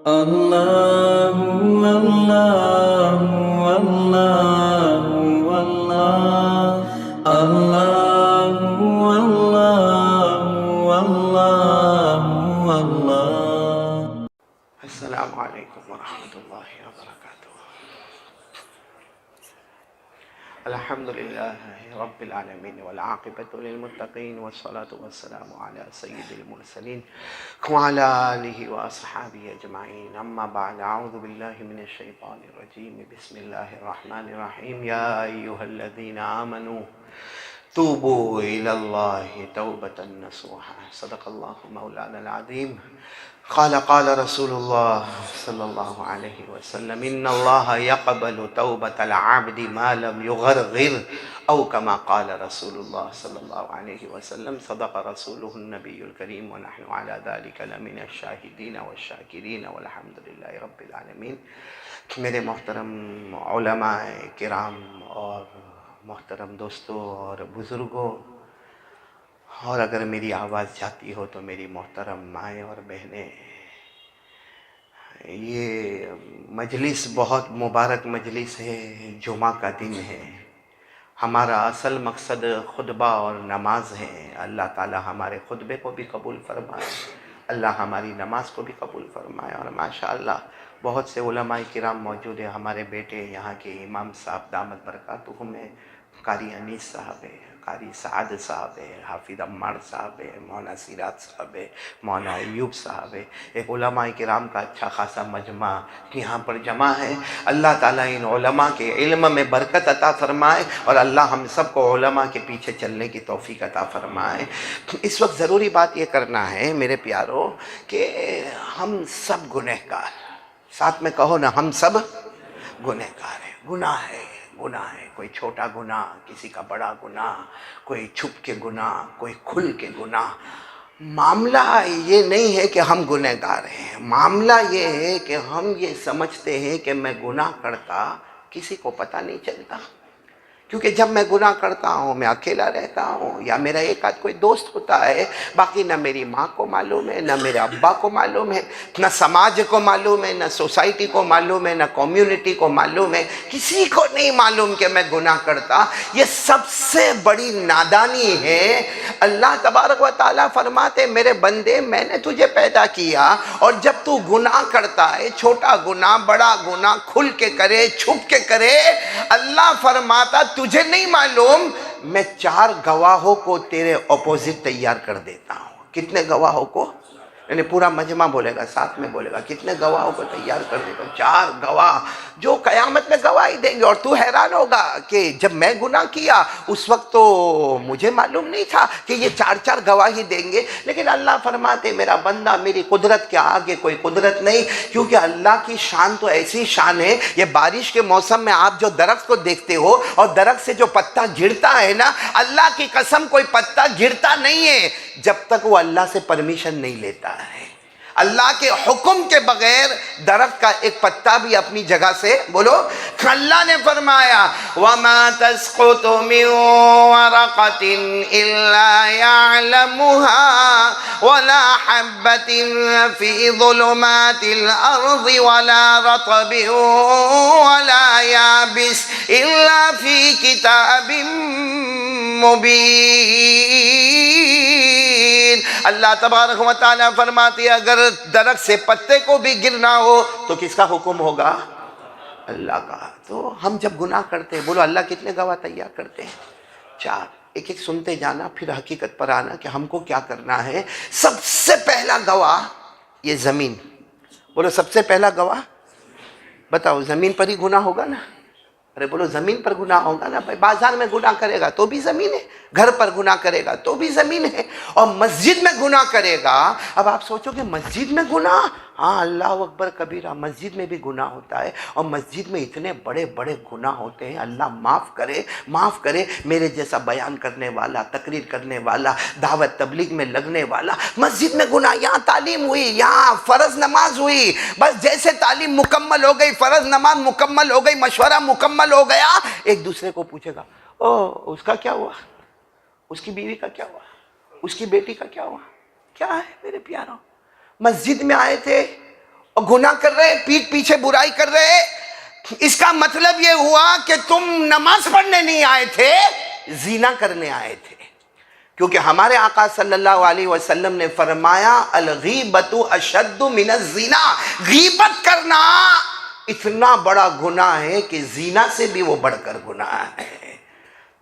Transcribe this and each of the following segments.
اللہ اللہ اللہ اللہ اللہ اللہ اللہ۔ السلام علیکم ورحمۃ اللہ وبرکاتہ۔ الحمدللہ رب العالمین والعاقبۃ للمتقین والصلاة والسلام علی سید المرسلین وعلی آلہ واصحابہ اجمعین، اما بعد، اعوذ باللہ من الشیطان الرجیم، بسم اللہ الرحمن الرحیم۔ یا ایہا الذین آمنوا توبوا الی اللہ توبۃ نصوحا، صدق اللہ مولانا العظیم۔ قال رسول اللہ صلی اللہ علیہ وسلم، ان اللہ یقبل توبۃ العبد ما لم یغرغر، او کما قال رسول اللہ صلی اللہ علیہ وسلم، صدق رسولہ النبی الکریم ونحن علی ذلک لمن الشاہدین والشاکرین والحمد للہ رب العالمین۔ میرے محترم علماء کرام اور محترم دوستوں اور بزرگوں، اور اگر میری آواز جاتی ہو تو میری محترم مائیں اور بہنیں، یہ مجلس بہت مبارک مجلس ہے، جمعہ کا دن ہے۔ ہمارا اصل مقصد خطبہ اور نماز ہے۔ اللہ تعالی ہمارے خطبے کو بھی قبول فرمائے، اللہ ہماری نماز کو بھی قبول فرمائے۔ اور ماشاءاللہ بہت سے علماء کرام موجود ہیں۔ ہمارے بیٹے یہاں کے امام صاحب دامت برکاتہم ہیں، قاری انیس صاحب ہے، قاری سعد صاحب ہے، حافظ عمار صاحب ہے، مولانا سیرات صاحب ہے، مولانا ایوب صاحب ہے۔ ایک علماء کرام کا اچھا خاصا مجمع یہاں پر جمع ہے۔ اللہ تعالیٰ ان علماء کے علم میں برکت عطا فرمائے، اور اللہ ہم سب کو علماء کے پیچھے چلنے کی توفیق عطا فرمائے۔ اس وقت ضروری بات یہ کرنا ہے میرے پیارو کہ ہم سب گنہگار، ساتھ میں کہو نا، ہم سب گنہگار ہیں۔ گناہ ہے، کوئی چھوٹا گناہ، کسی کا بڑا گناہ، کوئی چھپ کے گناہ، کوئی کھل کے گناہ۔ معاملہ یہ نہیں ہے کہ ہم گنہگار ہیں، معاملہ یہ ہے کہ ہم یہ سمجھتے ہیں کہ میں گناہ کرتا کسی کو پتہ نہیں چلتا، کیونکہ جب میں گناہ کرتا ہوں میں اکیلا رہتا ہوں، یا میرا ایک آدھ کوئی دوست ہوتا ہے، باقی نہ میری ماں کو معلوم ہے، نہ میرے ابا کو معلوم ہے، نہ سماج کو معلوم ہے، نہ سوسائٹی کو معلوم ہے، نہ کمیونٹی کو معلوم ہے، کسی کو نہیں معلوم کہ میں گناہ کرتا۔ یہ سب سے بڑی نادانی ہے۔ اللہ تبارک و تعالیٰ فرماتے، میرے بندے میں نے تجھے پیدا کیا، اور جب تو گناہ کرتا ہے، چھوٹا گناہ بڑا گناہ، کھل کے کرے چھپ کے کرے، اللہ فرماتا تجھے نہیں معلوم، میں 4 گواہوں کو تیرے اپوزٹ تیار کر دیتا ہوں۔ کتنے گواہوں کو؟ یعنی پورا مجمع بولے گا، ساتھ میں بولے گا، کتنے گواہوں کو تیار کر دیتا ہوں؟ 4 گواہ جو قیامت میں گواہی دیں گے۔ اور تو حیران ہوگا کہ جب میں گناہ کیا اس وقت تو مجھے معلوم نہیں تھا کہ یہ 4 گواہی دیں گے، لیکن اللہ فرماتے میرا بندہ، میری قدرت کے آگے کوئی قدرت نہیں، کیونکہ اللہ کی شان تو ایسی شان ہے۔ یہ بارش کے موسم میں آپ جو درخت کو دیکھتے ہو، اور درخت سے جو پتا گرتا ہے نا، اللہ کی قسم کوئی پتا گرتا نہیں ہے جب تک وہ اللہ سے پرمیشن نہیں لیتا ہے۔ اللہ کے حکم کے بغیر درخت کا ایک پتا بھی اپنی جگہ سے، بولو، اللہ نے فرمایا وَمَا تَسْقُطُ مِن وَرَقَةٍ إِلَّا يَعْلَمُهَا وَلَا حَبَّةٍ فِي ظُلُمَاتِ الْأَرْضِ وَلَا رَطْبٍ وَلَا يَابِسٍ إِلَّا فِي كِتَابٍ مبین۔ اللہ تبارک و تعالیٰ فرماتی ہے اگر درخت سے پتے کو بھی گرنا ہو تو کس کا حکم ہوگا؟ اللہ کا۔ تو ہم جب گناہ کرتے ہیں، بولو اللہ کتنے گواہ تیار کرتے ہیں؟ 4۔ ایک ایک سنتے جانا، پھر حقیقت پر آنا کہ ہم کو کیا کرنا ہے۔ سب سے پہلا گواہ یہ زمین، بولو سب سے پہلا گواہ، بتاؤ زمین پر ہی گناہ ہوگا نا؟ ارے بولو زمین پر گناہ ہوگا نا بھائی۔ بازار میں گناہ کرے گا تو بھی زمین ہے، گھر پر گناہ کرے گا تو بھی زمین ہے، اور مسجد میں گناہ کرے گا۔ اب آپ سوچو کہ مسجد میں گناہ، ہاں اللہ اکبر کبیرہ، مسجد میں بھی گناہ ہوتا ہے، اور مسجد میں اتنے بڑے بڑے گناہ ہوتے ہیں، اللہ معاف کرے میرے جیسا بیان کرنے والا، تقریر کرنے والا، دعوت تبلیغ میں لگنے والا۔ مسجد میں گناہ، یہاں تعلیم ہوئی، یہاں فرض نماز ہوئی، بس جیسے تعلیم مکمل ہو گئی، فرض نماز مکمل ہو گئی، مشورہ مکمل ہو گیا، ایک دوسرے کو پوچھے گا اس کا کیا ہوا، اس کی بیوی کا کیا ہوا، اس کی بیٹی کا کیا ہوا؟ کیا ہے میرے پیاروں؟ مسجد میں آئے تھے اور گناہ کر رہے، پیٹھ پیچھے برائی کر رہے، اس کا مطلب یہ ہوا کہ تم نماز پڑھنے نہیں آئے تھے، زنا کرنے آئے تھے. کیونکہ ہمارے آقا صلی اللہ علیہ وسلم نے فرمایا الغیبۃ اشد من الزنا، غیبت کرنا اتنا بڑا گناہ ہے کہ زنا سے بھی وہ بڑھ کر گناہ ہے.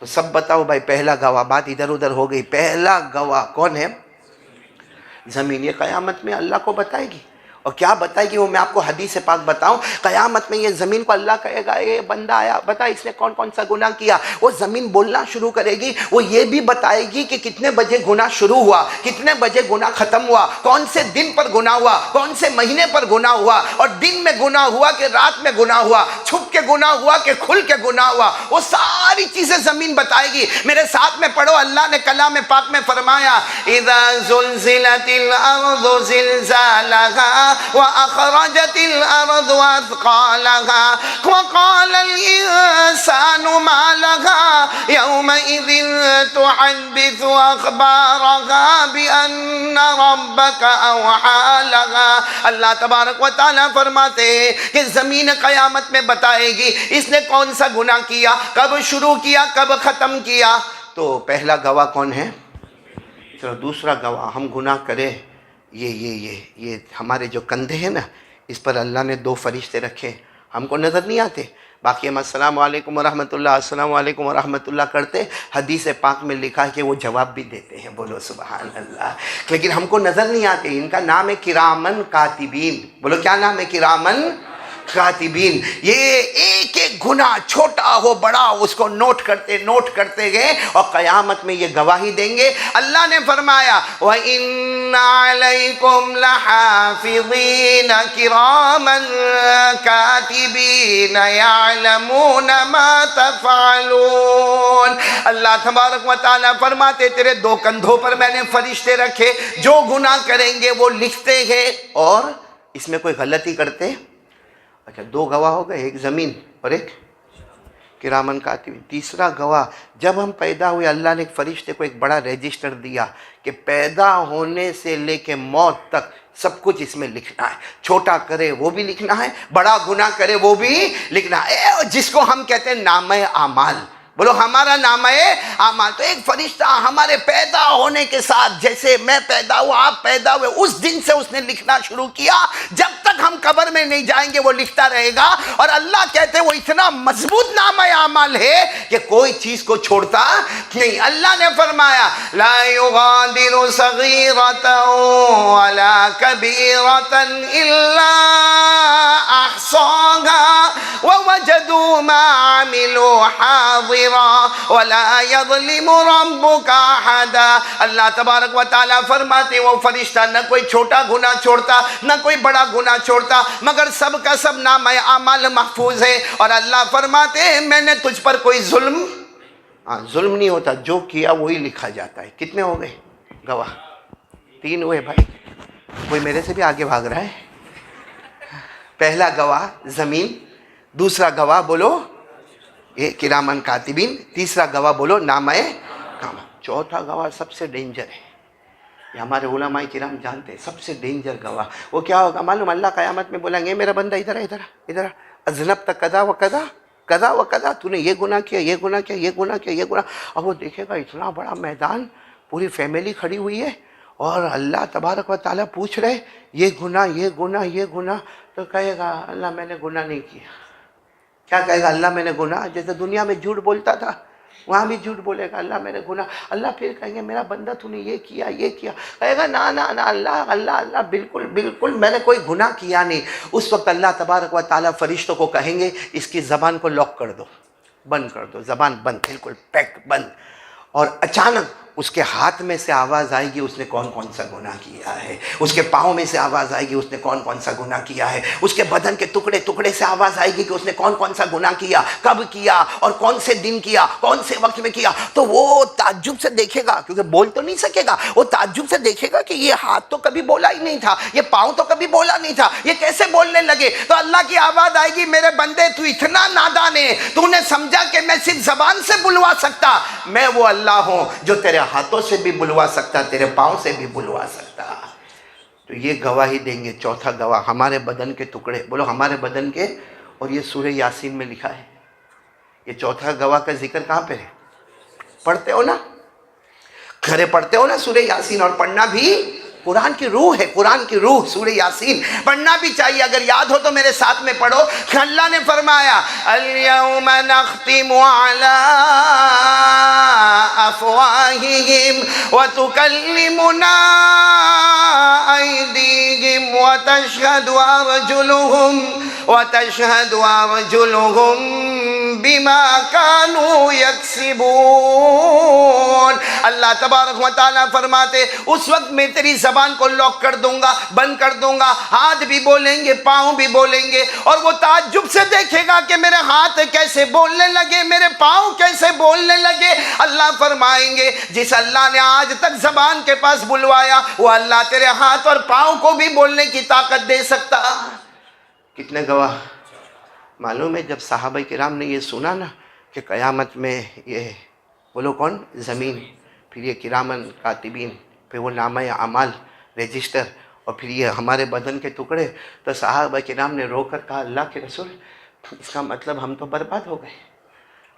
تو سب بتاؤ بھائی، پہلا گواہ، بات ادھر ادھر ہو گئی، پہلا گواہ کون ہے؟ زمین. یہ قیامت میں اللہ کو بتائے گی. اور کیا بتائے گی وہ میں آپ کو حدیث پاک بتاؤں. قیامت میں یہ زمین کو اللہ کہے گا اے بندہ آیا بتا اس نے کون کون سا گناہ کیا. وہ زمین بولنا شروع کرے گی، وہ یہ بھی بتائے گی کہ کتنے بجے گناہ شروع ہوا، کتنے بجے گناہ ختم ہوا، کون سے دن پر گناہ ہوا، کون سے مہینے پر گناہ ہوا، اور دن میں گناہ ہوا کہ رات میں گناہ ہوا، چھپ کے گناہ ہوا کہ کھل کے گناہ ہوا. وہ ساری چیزیں زمین بتائے گی. میرے ساتھ میں پڑھو، اللہ نے کلام پاک میں فرمایا اذا زلزلت الارض زلزالها وأخرجت الأرض أثقالها وقال الإنسان ما لها يومئذ تحدث أخبارها بأن ربك أوحى لها. اللہ تبارک و تعالیٰ فرماتے ہیں کہ زمین قیامت میں بتائے گی اس نے کون سا گناہ کیا، کب شروع کیا، کب ختم کیا. تو پہلا گواہ کون ہے؟ چلو دوسرا گواہ، ہم گناہ کرے، یہ ہمارے جو کندھے ہیں نا، اس پر اللہ نے 2 فرشتے رکھے، ہم کو نظر نہیں آتے. باقی ہم السلام علیکم ورحمۃ اللہ، السلام علیکم ورحمۃ اللہ کرتے، حدیث پاک میں لکھا ہے کہ وہ جواب بھی دیتے ہیں. بولو سبحان اللہ. لیکن ہم کو نظر نہیں آتے. ان کا نام ہے کرامن کاتبین. بولو کیا نام ہے؟ کرامن کاتبین. یہ ایک ایک گناہ چھوٹا ہو بڑا اس کو نوٹ کرتے گئے اور قیامت میں یہ گواہی دیں گے. اللہ نے فرمایا وَإِنَّ عَلَيْكُمْ لَحَافِظِينَ كِرَامًا كَاتِبِينَ يَعْلَمُونَ مَا تَفْعَلُونَ. اللہ تبارک و تعالیٰ فرماتے تیرے 2 کندھوں پر میں نے فرشتے رکھے، جو گناہ کریں گے وہ لکھتے ہیں اور اس میں کوئی غلطی کرتے. اچھا 2 گواہ ہو گئے، ایک زمین اور ایک کرامن کاتبین. تیسرا گواہ، جب ہم پیدا ہوئے اللہ نے ایک فرشتے کو ایک بڑا رجسٹر دیا کہ پیدا ہونے سے لے کے موت تک سب کچھ اس میں لکھنا ہے. چھوٹا کرے وہ بھی لکھنا ہے، بڑا گناہ کرے وہ بھی لکھنا ہے، جس کو ہم کہتے ہیں نامہ اعمال. بولو ہمارا نامہ اعمال. تو ایک فرشتہ ہمارے پیدا ہونے کے ساتھ، جیسے میں پیدا ہوا آپ پیدا ہوئے، اس دن سے اس نے لکھنا شروع کیا. جب تک ہم قبر میں نہیں جائیں گے وہ لکھتا رہے گا. اور اللہ کہتے ہیں وہ اتنا مضبوط نامہ اعمال ہے کہ کوئی چیز کو چھوڑتا نہیں. اللہ نے فرمایا لا یغادر صغیرۃ ولا کبیرۃ الا احصاها ووجدوا ما عملوا حاضرا ولا يظلم ربك احدا. اللہ تبارک و تعالیٰ فرماتے وہ فرشتہ نہ کوئی چھوٹا گناہ چھوڑتا نہ کوئی بڑا گناہ چھوڑتا، مگر سب کا سب نامہ اعمال محفوظ ہے. اور اللہ فرماتے ہیں میں نے تجھ پر کوئی ظلم نہیں ہوتا، جو کیا وہی لکھا جاتا ہے. کتنے ہو گئے گواہ؟ 3 ہوئے بھائی. کوئی میرے سے بھی آگے بھاگ رہا ہے. پہلا گواہ زمین، دوسرا گواہ بولو یہ کرامن کاتبین، تیسرا گواہ بولو نامہ کام. چوتھا گواہ سب سے ڈینجر ہے. یہ ہمارے علماء کرام جانتے ہیں سب سے ڈینجر گواہ وہ کیا ہوگا معلوم؟ اللہ قیامت میں بولیں گے میرا بندہ ادھر اذنبت کذا و کذا کذا و کذا، تو نے یہ گناہ کیا، یہ گناہ کیا، یہ گناہ کیا، یہ گناہ. اب وہ دیکھے گا اتنا بڑا میدان، پوری فیملی کھڑی ہوئی ہے اور اللہ تبارک و تعالیٰ پوچھ رہے یہ گناہ یہ گناہ یہ گناہ. تو کہے گا اللہ میں نے گناہ نہیں کیا. کیا کہے گا؟ اللہ میں نے گناہ، جیسے دنیا میں جھوٹ بولتا تھا وہاں بھی جھوٹ بولے گا اللہ میں نے گناہ. اللہ پھر کہیں گے میرا بندہ تو نے یہ کیا یہ کیا. کہے گا نا نا نا اللہ اللہ اللہ بالکل میں نے کوئی گناہ کیا نہیں. اس وقت اللہ تبارک و تعالیٰ فرشتوں کو کہیں گے اس کی زبان کو لاک کر دو، بند کر دو، زبان بند، بالکل پیک بند. اور اچانک اس کے ہاتھ میں سے آواز آئے گی اس نے کون کون سا گناہ کیا ہے. اس کے پاؤں میں سے آواز آئے گی اس نے کون کون سا گناہ کیا ہے. اس کے بدن کے ٹکڑے ٹکڑے سے آواز آئے گی کہ اس نے کون کون سا گناہ کیا، کب کیا اور کون سے دن کیا، کون سے وقت میں کیا. تو وہ تعجب سے دیکھے گا، کیونکہ بول تو نہیں سکے گا، وہ تعجب سے دیکھے گا کہ یہ ہاتھ تو کبھی بولا ہی نہیں تھا، یہ پاؤں تو کبھی بولا نہیں تھا، یہ کیسے بولنے لگے. تو اللہ کی آواز آئے گی میرے بندے تو اتنا نادان ہے، تو نے سمجھا کہ میں صرف زبان سے بلوا سکتا. میں وہ اللہ ہوں جو تیرے ہاتھوں سے بھی بلوا سکتا، تیرے پاؤں سے بھی بلوا سکتا. تو یہ گواہی دیں گے. چوتھا گواہ ہمارے بدن کے ٹکڑے، بولو ہمارے بدن کے، اور یہ سورہ یاسین میں لکھا ہے. یہ چوتھا گواہ کا ذکر کہاں پہ ہے؟ پڑھتے ہو نا، گھرے پڑھتے ہو نا سورہ یاسین، اور پڑھنا بھی قرآن کی روح ہے، قرآن کی روح سورہ یاسین پڑھنا بھی چاہیے. اگر یاد ہو تو میرے ساتھ میں پڑھو. اللہ نے فرمایا اليوم نختم على افواہہم وتکلمنا ایدیہم وتشہد ارجلہم بما كانوا یکسبون. اللہ تبارک و تعالیٰ فرماتے اس وقت میں تیری زبان کو لاک کر دوں گا، بند کر دوں گا، ہاتھ بھی بولیں گے، پاؤں بھی بولیں گے، اور وہ تعجب سے دیکھے گا کہ میرے ہاتھ کیسے بولنے لگے، میرے پاؤں کیسے بولنے لگے. اللہ فرمائیں گے جس اللہ نے آج تک زبان کے پاس بلوایا وہ اللہ تیرے ہاتھ اور پاؤں کو بھی بولنے کی طاقت دے سکتا. کتنے گواہ؟ معلوم ہے جب صحابہ کرام نے یہ سنا نا کہ قیامت میں یہ بولو کون؟ زمین، پھر یہ کرامن کاتبین، پھر وہ نامہ اعمال رجسٹر، اور پھر یہ ہمارے بدن کے ٹکڑے، تو صحابہ کرام نے رو کر کہا اللہ کے رسول اس کا مطلب ہم تو برباد ہو گئے،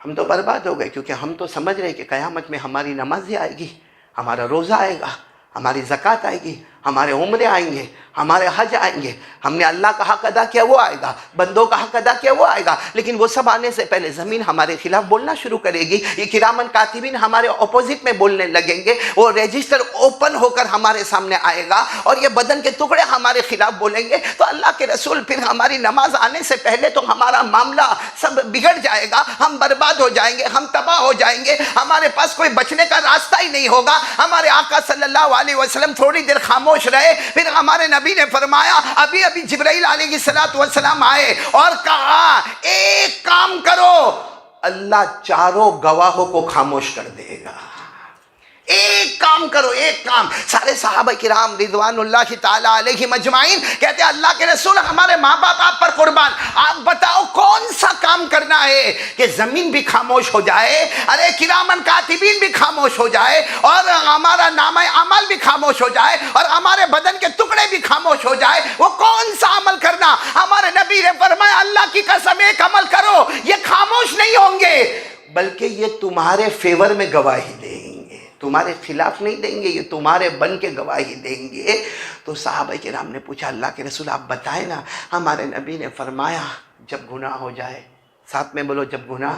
ہم تو برباد ہو گئے، کیونکہ ہم تو سمجھ رہے کہ قیامت میں ہماری نمازیں آئے گی، ہمارا روزہ آئے گا، ہماری زکوٰۃ آئے گی، ہمارے عمرے آئیں گے، ہمارے حج آئیں گے، ہم نے اللہ کا حق ادا کیا وہ آئے گا، بندوں کا حق ادا کیا وہ آئے گا. لیکن وہ سب آنے سے پہلے زمین ہمارے خلاف بولنا شروع کرے گی. یہ کرامن کاتبین ہمارے اپوزٹ میں بولنے لگیں گے، وہ رجسٹر اوپن ہو کر ہمارے سامنے آئے گا، اور یہ بدن کے ٹکڑے ہمارے خلاف بولیں گے. تو اللہ کے رسول پھر ہماری نماز آنے سے پہلے تو ہمارا معاملہ سب بگڑ جائے گا، ہم برباد ہو جائیں گے، ہم تباہ ہو جائیں گے، ہمارے پاس کوئی بچنے کا راستہ ہی نہیں ہوگا. ہمارے آقا صلی اللہ علیہ وسلم تھوڑی دیر خاموش رہے، پھر ہمارے نبی نے فرمایا ابھی جبرائیل علیہ السلام آئے اور کہا ایک کام کرو، اللہ چاروں گواہوں کو خاموش کر دے گا. ایک کام کرو، ایک کام. سارے صحابہ کرام رضوان اللہ تعالیٰ علیہم اجمعین کہتے ہیں اللہ کے رسول ہمارے ماں باپ آپ پر قربان، آپ بتاؤ کون سا کام کرنا ہے کہ زمین بھی خاموش ہو جائے، ارے کرامن کاتبین بھی خاموش ہو جائے، اور ہمارا نامہ اعمال بھی خاموش ہو جائے، اور ہمارے بدن کے ٹکڑے بھی خاموش ہو جائے. وہ کون سا عمل کرنا؟ ہمارے نبی نے فرمایا اللہ کی قسم ایک عمل کرو، یہ خاموش نہیں ہوں گے بلکہ یہ تمہارے فیور میں گواہی دیں گے، تمہارے خلاف نہیں دیں گے، یہ تمہارے بن کے گواہی دیں گے. تو صحابہ کرام نے پوچھا اللہ کے رسول آپ بتائیں نا. ہمارے نبی نے فرمایا جب گناہ ہو جائے، ساتھ میں بولو جب گناہ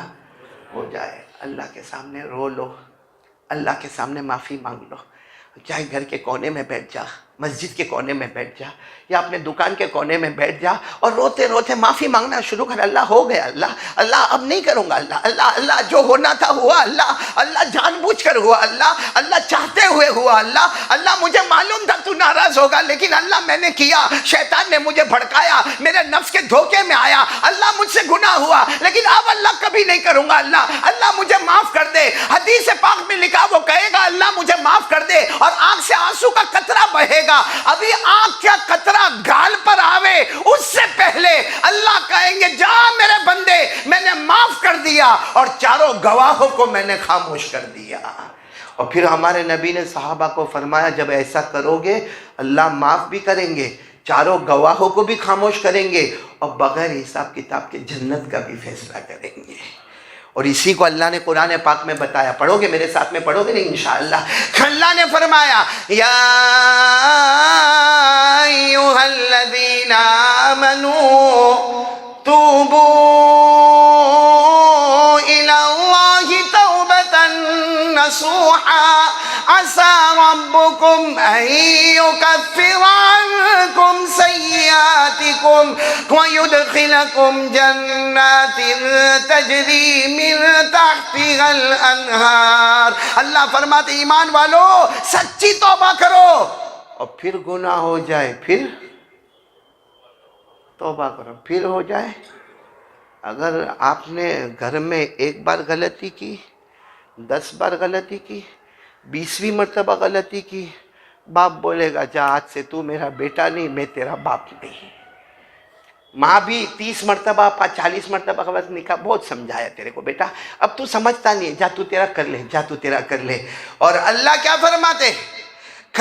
ہو جائے، اللہ کے سامنے رو لو، اللہ کے سامنے معافی مانگ لو. چاہے گھر کے کونے میں بیٹھ جا، مسجد کے کونے میں بیٹھ جا، یا اپنے دکان کے کونے میں بیٹھ جا، اور روتے روتے معافی مانگنا شروع کر. اللہ ہو گیا، اللہ اب نہیں کروں گا، اللہ جو ہونا تھا ہوا، اللہ جان بوجھ کر ہوا، اللہ چاہتے ہوئے ہوا، اللہ مجھے معلوم تھا تو ناراض ہوگا، لیکن اللہ میں نے کیا، شیطان نے مجھے بھڑکایا، میرے نفس کے دھوکے میں آیا، اللہ مجھ سے گناہ ہوا، لیکن اب اللہ کبھی نہیں کروں گا، اللہ مجھے معاف کر دے. حدیث پاک میں لکھا وہ کہے گا اللہ مجھے معاف کر دے، اور آنکھ سے آنسو کا قطرہ بہے گا. ابھی آنکھ کا قطرہ گال پر آوے اس سے پہلے اللہ کہیں گے جا میرے بندے میں نے معاف کر دیا، اور چاروں گواہوں کو میں نے خاموش کر دیا. اور پھر ہمارے نبی نے صحابہ کو فرمایا جب ایسا کرو گے اللہ معاف بھی کریں گے، چاروں گواہوں کو بھی خاموش کریں گے، اور بغیر حساب کتاب کے جنت کا بھی فیصلہ کریں گے. اور اسی کو اللہ نے قرآن پاک میں بتایا. پڑھو گے میرے ساتھ میں؟ پڑھو گے نہیں انشاءاللہ؟ اللہ نے فرمایا یا ایھا الذین آمنوا توبوا الی اللہ توبۃ نصوحا عسى ربكم أن يكفر عنكم سيئاتكم ويدخلكم جنات تجري من تحتها الأنهار. اللہ فرماتے ایمان والو سچی توبہ کرو، اور پھر گناہ ہو جائے پھر توبہ کرو، پھر ہو جائے. اگر آپ نے گھر میں ایک بار غلطی کی، 10 بار غلطی کی، 20ویں مرتبہ غلطی کی، باپ بولے گا جا آج سے تو میرا بیٹا نہیں، میں تیرا باپ نہیں. ماں بھی 30 مرتبہ 40 مرتبہ غلط نکاح بہت سمجھایا تیرے کو بیٹا اب تو سمجھتا نہیں ہے، جا تو تیرا کر لے، جا تو تیرا کر لے. اور اللہ کیا فرماتے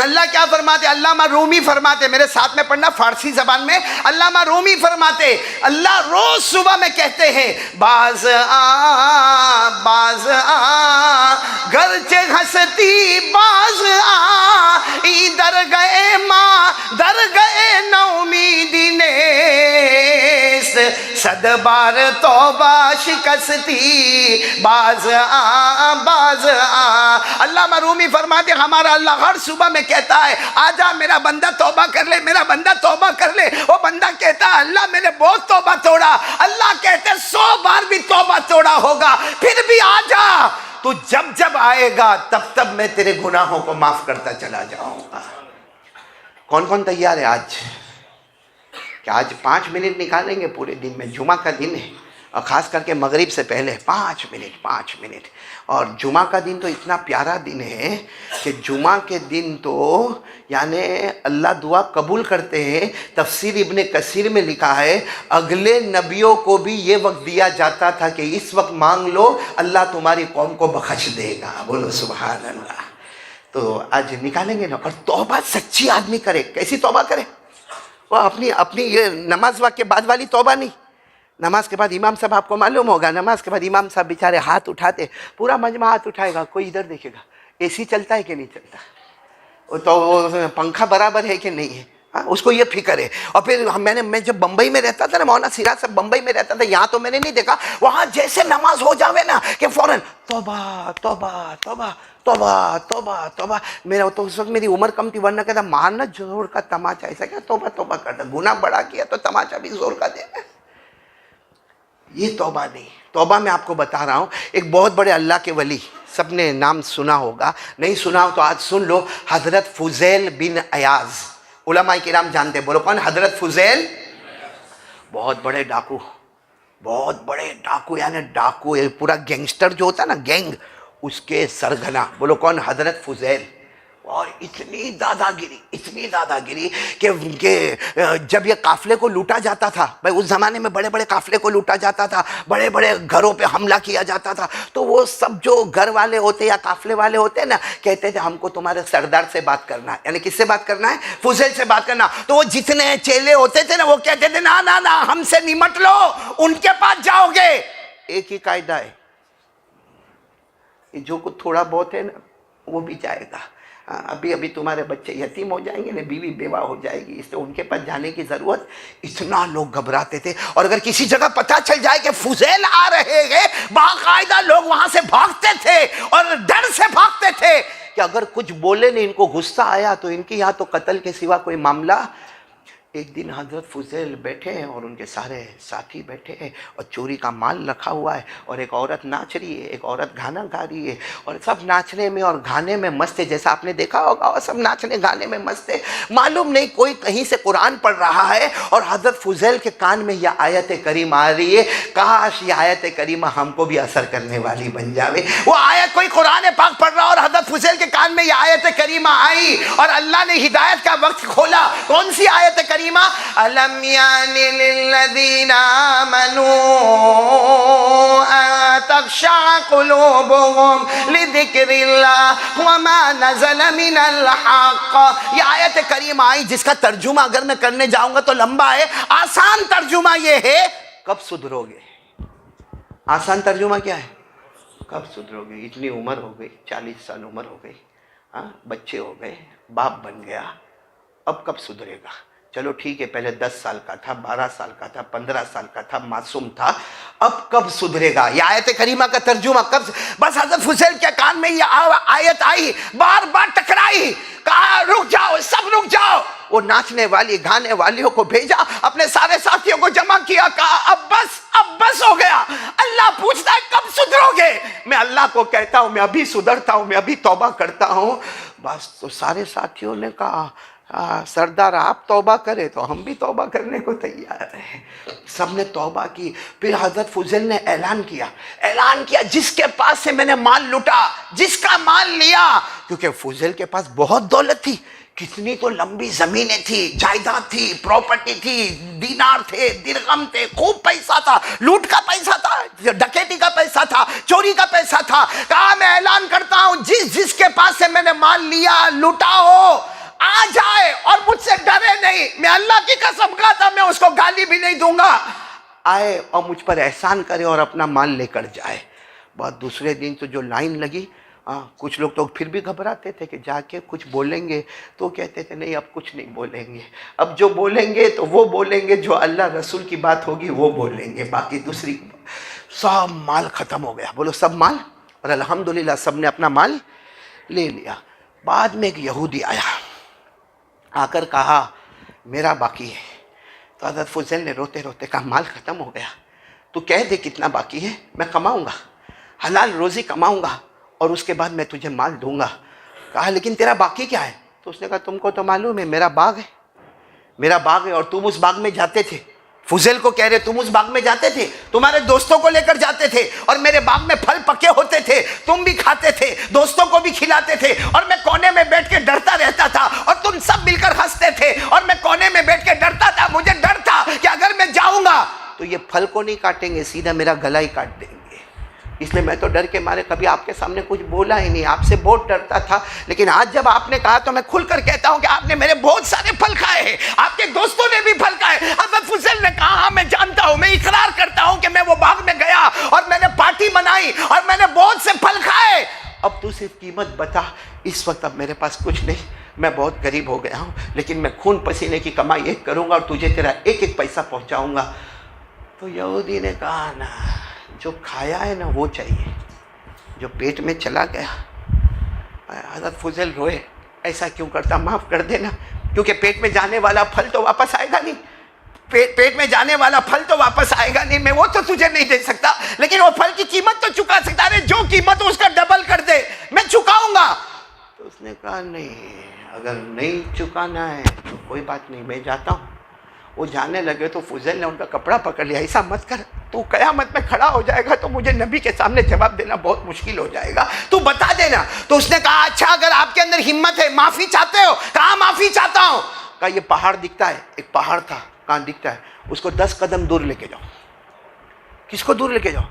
اللہ کیا فرماتے؟ علامہ رومی فرماتے، میرے ساتھ میں پڑھنا فارسی زبان میں، علامہ رومی فرماتے اللہ روز صبح میں کہتے ہیں باز گرچہ ہستی باز در گئے ماں در گئے نومیدی نیست، صد بار توبہ شکستی باز علامہ رومی فرماتے ہمارا اللہ ہر صبح میں کہتا ہے آجا میرا بندہ توبہ کر لے، میرا بندہ توبہ کر لے۔ وہ بندہ کہتا ہے اللہ میں نے بہت توبہ توڑا، اللہ کہتے 100 بار بھی توبہ توڑا ہوگا پھر بھی آجا، تو جب آئے گا تب میں تیرے گناہوں کو معاف کرتا چلا جاؤں گا۔ کون کون تیار ہے آج کہ آج 5 منٹ نکالیں گے پورے دن میں؟ جمعہ کا دن ہے اور خاص کر کے مغرب سے پہلے 5 منٹ۔ اور جمعہ کا دن تو اتنا پیارا دن ہے کہ جمعہ کے دن تو یعنی اللہ دعا قبول کرتے ہیں۔ تفسیر ابن کثیر میں لکھا ہے اگلے نبیوں کو بھی یہ وقت دیا جاتا تھا کہ اس وقت مانگ لو اللہ تمہاری قوم کو بخش دے گا، بولو سبحان اللہ۔ تو آج نکالیں گے نا، اور توبہ سچی آدمی کرے۔ کیسی توبہ کرے؟ وہ اپنی یہ نماز وقت کے بعد والی توبہ نہیں۔ نماز کے بعد امام صاحب آپ کو معلوم ہوگا، نماز کے بعد امام صاحب بیچارے ہاتھ اٹھاتے، پورا مجمع ہاتھ اٹھائے گا، کوئی ادھر دیکھے گا اے سی چلتا ہے کہ نہیں چلتا، تو پنکھا برابر ہے کہ نہیں ہے، اس کو یہ فکر ہے۔ اور پھر میں جب بمبئی میں رہتا تھا نا، مولانا سراج صاحب بمبئی میں رہتا تھا، یہاں تو میں نے نہیں دیکھا، وہاں جیسے نماز ہو جاوے نا کہ فوراً توبہ توبہ توبہ توبہ توبہ توبہ۔ میرا تو اس وقت میری عمر کم تھی، ورنہ کہتا مارنا زور کا تماچا، ایسا کیا توبہ توبہ کرتا، گناہ بڑا کیا تو تماچا بھی زور کا دینا۔ یہ توبہ نہیں۔ توبہ میں آپ کو بتا رہا ہوں، ایک بہت بڑے اللہ کے ولی، سب نے نام سنا ہوگا، نہیں سنا ہو تو آج سن لو، حضرت فضیل بن عیاض۔ علماء کرام جانتے، بولو کون؟ حضرت فضیل، بہت بڑے ڈاکو یعنی ڈاکو پورا گینگسٹر جو ہوتا ہے نا، گینگ، اس کے سرگنا، بولو کون؟ حضرت فضیل۔ اور اتنی دادا گیری کہ جب یہ قافلے کو لوٹا جاتا تھا، بھائی اس زمانے میں بڑے بڑے قافلے کو لوٹا جاتا تھا، بڑے بڑے گھروں پہ حملہ کیا جاتا تھا، تو وہ سب جو گھر والے ہوتے یا قافلے والے ہوتے نا، کہتے تھے ہم کو تمہارے سردار سے بات کرنا ہے، یعنی کس سے بات کرنا ہے؟ فضیل سے بات کرنا۔ تو وہ جتنے چیلے ہوتے تھے نا، وہ کہتے تھے نا نا نا ہم سے نمٹ لو، ان کے پاس جاؤ گے۔ ایک ہی قاعدہ ہے، جو کچھ تھوڑا بہت ہے نا وہ بھی جائے گا۔ ابھی تمہارے بچے یتیم ہو جائیں گے نا، بیوی بیوہ ہو جائے گی، اس سے ان کے پاس جانے کی ضرورت۔ اتنا لوگ گھبراتے تھے، اور اگر کسی جگہ پتہ چل جائے کہ فضیل آ رہے ہیں، باقاعدہ لوگ وہاں سے بھاگتے تھے اور ڈر سے بھاگتے تھے کہ اگر کچھ بولے نہیں، ان کو غصہ آیا تو ان کی یہاں تو قتل کے سوا کوئی معاملہ۔ ایک دن حضرت فضیل بیٹھے ہیں اور ان کے سارے ساتھی بیٹھے ہیں اور چوری کا مال رکھا ہوا ہے، اور ایک عورت ناچ رہی ہے، ایک عورت گانا گا رہی ہے، اور سب ناچنے میں اور گانے میں مست ہے، جیسا آپ نے دیکھا ہوگا، اور سب ناچنے گانے میں مست ہے۔ معلوم نہیں کوئی کہیں سے قرآن پڑھ رہا ہے، اور حضرت فضیل کے کان میں یہ آیت کریمہ آ رہی ہے۔ کاش یہ آیت کریمہ ہم کو بھی اثر کرنے والی بن جاوے۔ وہ آیت کوئی قرآن پاک پڑھ رہا اور حضرت فضیل کے کان میں یہ آیت کریمہ آئی، اور اللہ نے ہدایت کا وقت کھولا۔ کون سی آیت کریمہ؟ أَلَمْ يَعْنِ لِلَّذِينَ آمَنُوا أَن تَخْشَعَ قُلُوبُهُمْ لِذِكْرِ اللَّهِ وَمَا نَزَلَ مِنَ الْحَقِّ۔ یہ آیت کریمہ آئی جس کا ترجمہ اگر میں کرنے جاؤں گا تو لمبا ہے۔ آسان ترجمہ یہ ہے، کب سدھرو گے؟ آسان ترجمہ کیا ہے؟ کب سدھرو گے؟ اتنی عمر ہو گئی، 40 سال عمر ہو گئی، بچے ہو گئے، باپ بن گیا، اب کب سدھرے گا؟ چلو ٹھیک ہے، پہلے 10 سال کا تھا، 12 سال کا تھا، 15 سال کا تھا، معصوم تھا، اب کب سدھرے گا؟ یہ آیت کریمہ کا ترجمہ کب؟ بس حضرت فضیل کے کان میں یہ آیت آئی، بار بار ٹکرائی، کہا رک جاؤ، سب رک جاؤ۔ وہ ناچنے والی گانے والیوں کو بھیجا، اپنے سارے ساتھیوں کو جمع کیا، کہا اب بس ہو گیا۔ اللہ پوچھتا ہے کب سدھرو گے؟ میں اللہ کو کہتا ہوں میں ابھی سدھرتا ہوں، میں ابھی توبہ کرتا ہوں۔ بس تو سارے ساتھیوں نے کہا سردار آپ توبہ کرے تو ہم بھی توبہ کرنے کو تیار ہیں۔ سب نے توبہ کی۔ پھر حضرت فضیل نے اعلان کیا جس کے پاس سے میں نے مال لوٹا، جس کا مال لیا، کیونکہ فضیل کے پاس بہت دولت تھی، کتنی تو لمبی زمینیں تھی، جائیداد تھی، پراپرٹی تھی، دینار تھے، درہم تھے، خوب پیسہ تھا، لوٹ کا پیسہ تھا، ڈکیتی کا پیسہ تھا، چوری کا پیسہ تھا. کہا میں اعلان کرتا ہوں جس کے پاس سے میں نے مال لیا لوٹا ہو آ جائے اور مجھ سے ڈرے نہیں. میں اللہ کی قسم کھا تھا میں اس کو گالی بھی نہیں دوں گا. آئے اور مجھ پر احسان کرے اور اپنا مال لے کر جائے. بات دوسرے دن تو جو لائن لگی، کچھ لوگ تو پھر بھی گھبراتے تھے کہ جا کے کچھ بولیں گے، تو کہتے تھے نہیں اب کچھ نہیں بولیں گے، اب جو بولیں گے تو وہ بولیں گے جو اللہ رسول کی بات ہوگی وہ بولیں گے، باقی دوسری. سب مال ختم ہو گیا، بولو سب مال. اور الحمدللہ سب نے اپنا مال لے لیا. بعد میں ایک یہودی آیا، آ کر کہا میرا باقی ہے. تو حضرت فضیل نے روتے روتے کہا مال ختم ہو گیا، تو کہہ دے کتنا باقی ہے، میں کماؤں گا، حلال روزی کماؤں گا اور اس کے بعد میں تجھے مال دوں گا. کہا لیکن تیرا باقی کیا ہے؟ تو اس نے کہا تم کو تو معلوم ہے میرا باغ ہے، میرا باغ ہے اور تم اس باغ میں جاتے تھے. فضیل کو کہہ رہے تم اس باغ میں جاتے تھے، تمہارے دوستوں کو لے کر جاتے تھے اور میرے باغ میں پھل پکے ہوتے تھے، تم بھی کھاتے تھے، دوستوں کو بھی کھلاتے تھے اور میں کونے میں بیٹھ کے ڈرتا رہتا تھا اور تم سب مل کر ہنستے تھے اور میں کونے میں بیٹھ کے ڈرتا تھا. مجھے ڈر تھا کہ اگر میں جاؤں گا تو یہ پھل کو نہیں کاٹیں گے، سیدھا میرا گلا ہی کاٹ دیں گے. اس لیے میں تو ڈر کے مارے کبھی آپ کے سامنے کچھ بولا ہی نہیں، آپ سے بہت ڈرتا تھا. لیکن آج جب آپ نے کہا تو میں کھل کر کہتا ہوں کہ آپ نے میرے بہت سارے پھل کھائے ہیں، آپ کے دوستوں نے بھی پھل کھائے. حضرت فضیل نے کہا ہاں میں جانتا ہوں، میں اقرار کرتا ہوں کہ میں وہ باغ میں گیا اور میں نے پارٹی منائی اور میں نے بہت سے پھل کھائے. اب تو صرف قیمت بتا. اس وقت اب میرے پاس کچھ نہیں، میں بہت غریب ہو گیا ہوں، لیکن میں خون پسینے کی کمائی ایک کروں گا اور تجھے تیرا ایک ایک پیسہ پہنچاؤں گا. تو یہودی نے کہا نا جو کھایا ہے نا وہ چاہیے، جو پیٹ میں چلا گیا. حضرت فضیل روئے، ایسا کیوں کرتا، معاف کر دینا، کیونکہ پیٹ میں جانے والا پھل تو واپس آئے گا نہیں، پیٹ میں جانے والا پھل تو واپس آئے گا نہیں. میں وہ تو تجھے نہیں دے سکتا لیکن وہ پھل کی قیمت تو چکا سکتا. ارے جو قیمت اس کا ڈبل کر دے میں چکاؤں گا. تو اس نے کہا نہیں، اگر نہیں چکانا ہے تو کوئی بات نہیں، میں جاتا ہوں. وہ جانے لگے تو فضیل نے ان کا کپڑا پکڑ لیا. ایسا مت کر، تو قیامت میں کھڑا ہو جائے گا تو مجھے نبی کے سامنے جواب دینا بہت مشکل ہو جائے گا، تو بتا دینا. تو اس نے کہا اچھا اگر آپ کے اندر ہمت ہے معافی چاہتے ہو. کہا معافی چاہتا ہوں. کہا یہ پہاڑ دکھتا ہے، ایک پہاڑ تھا، کہاں دکھتا ہے، اس کو 10 قدم دور لے کے جاؤ. کس کو دور لے کے جاؤ؟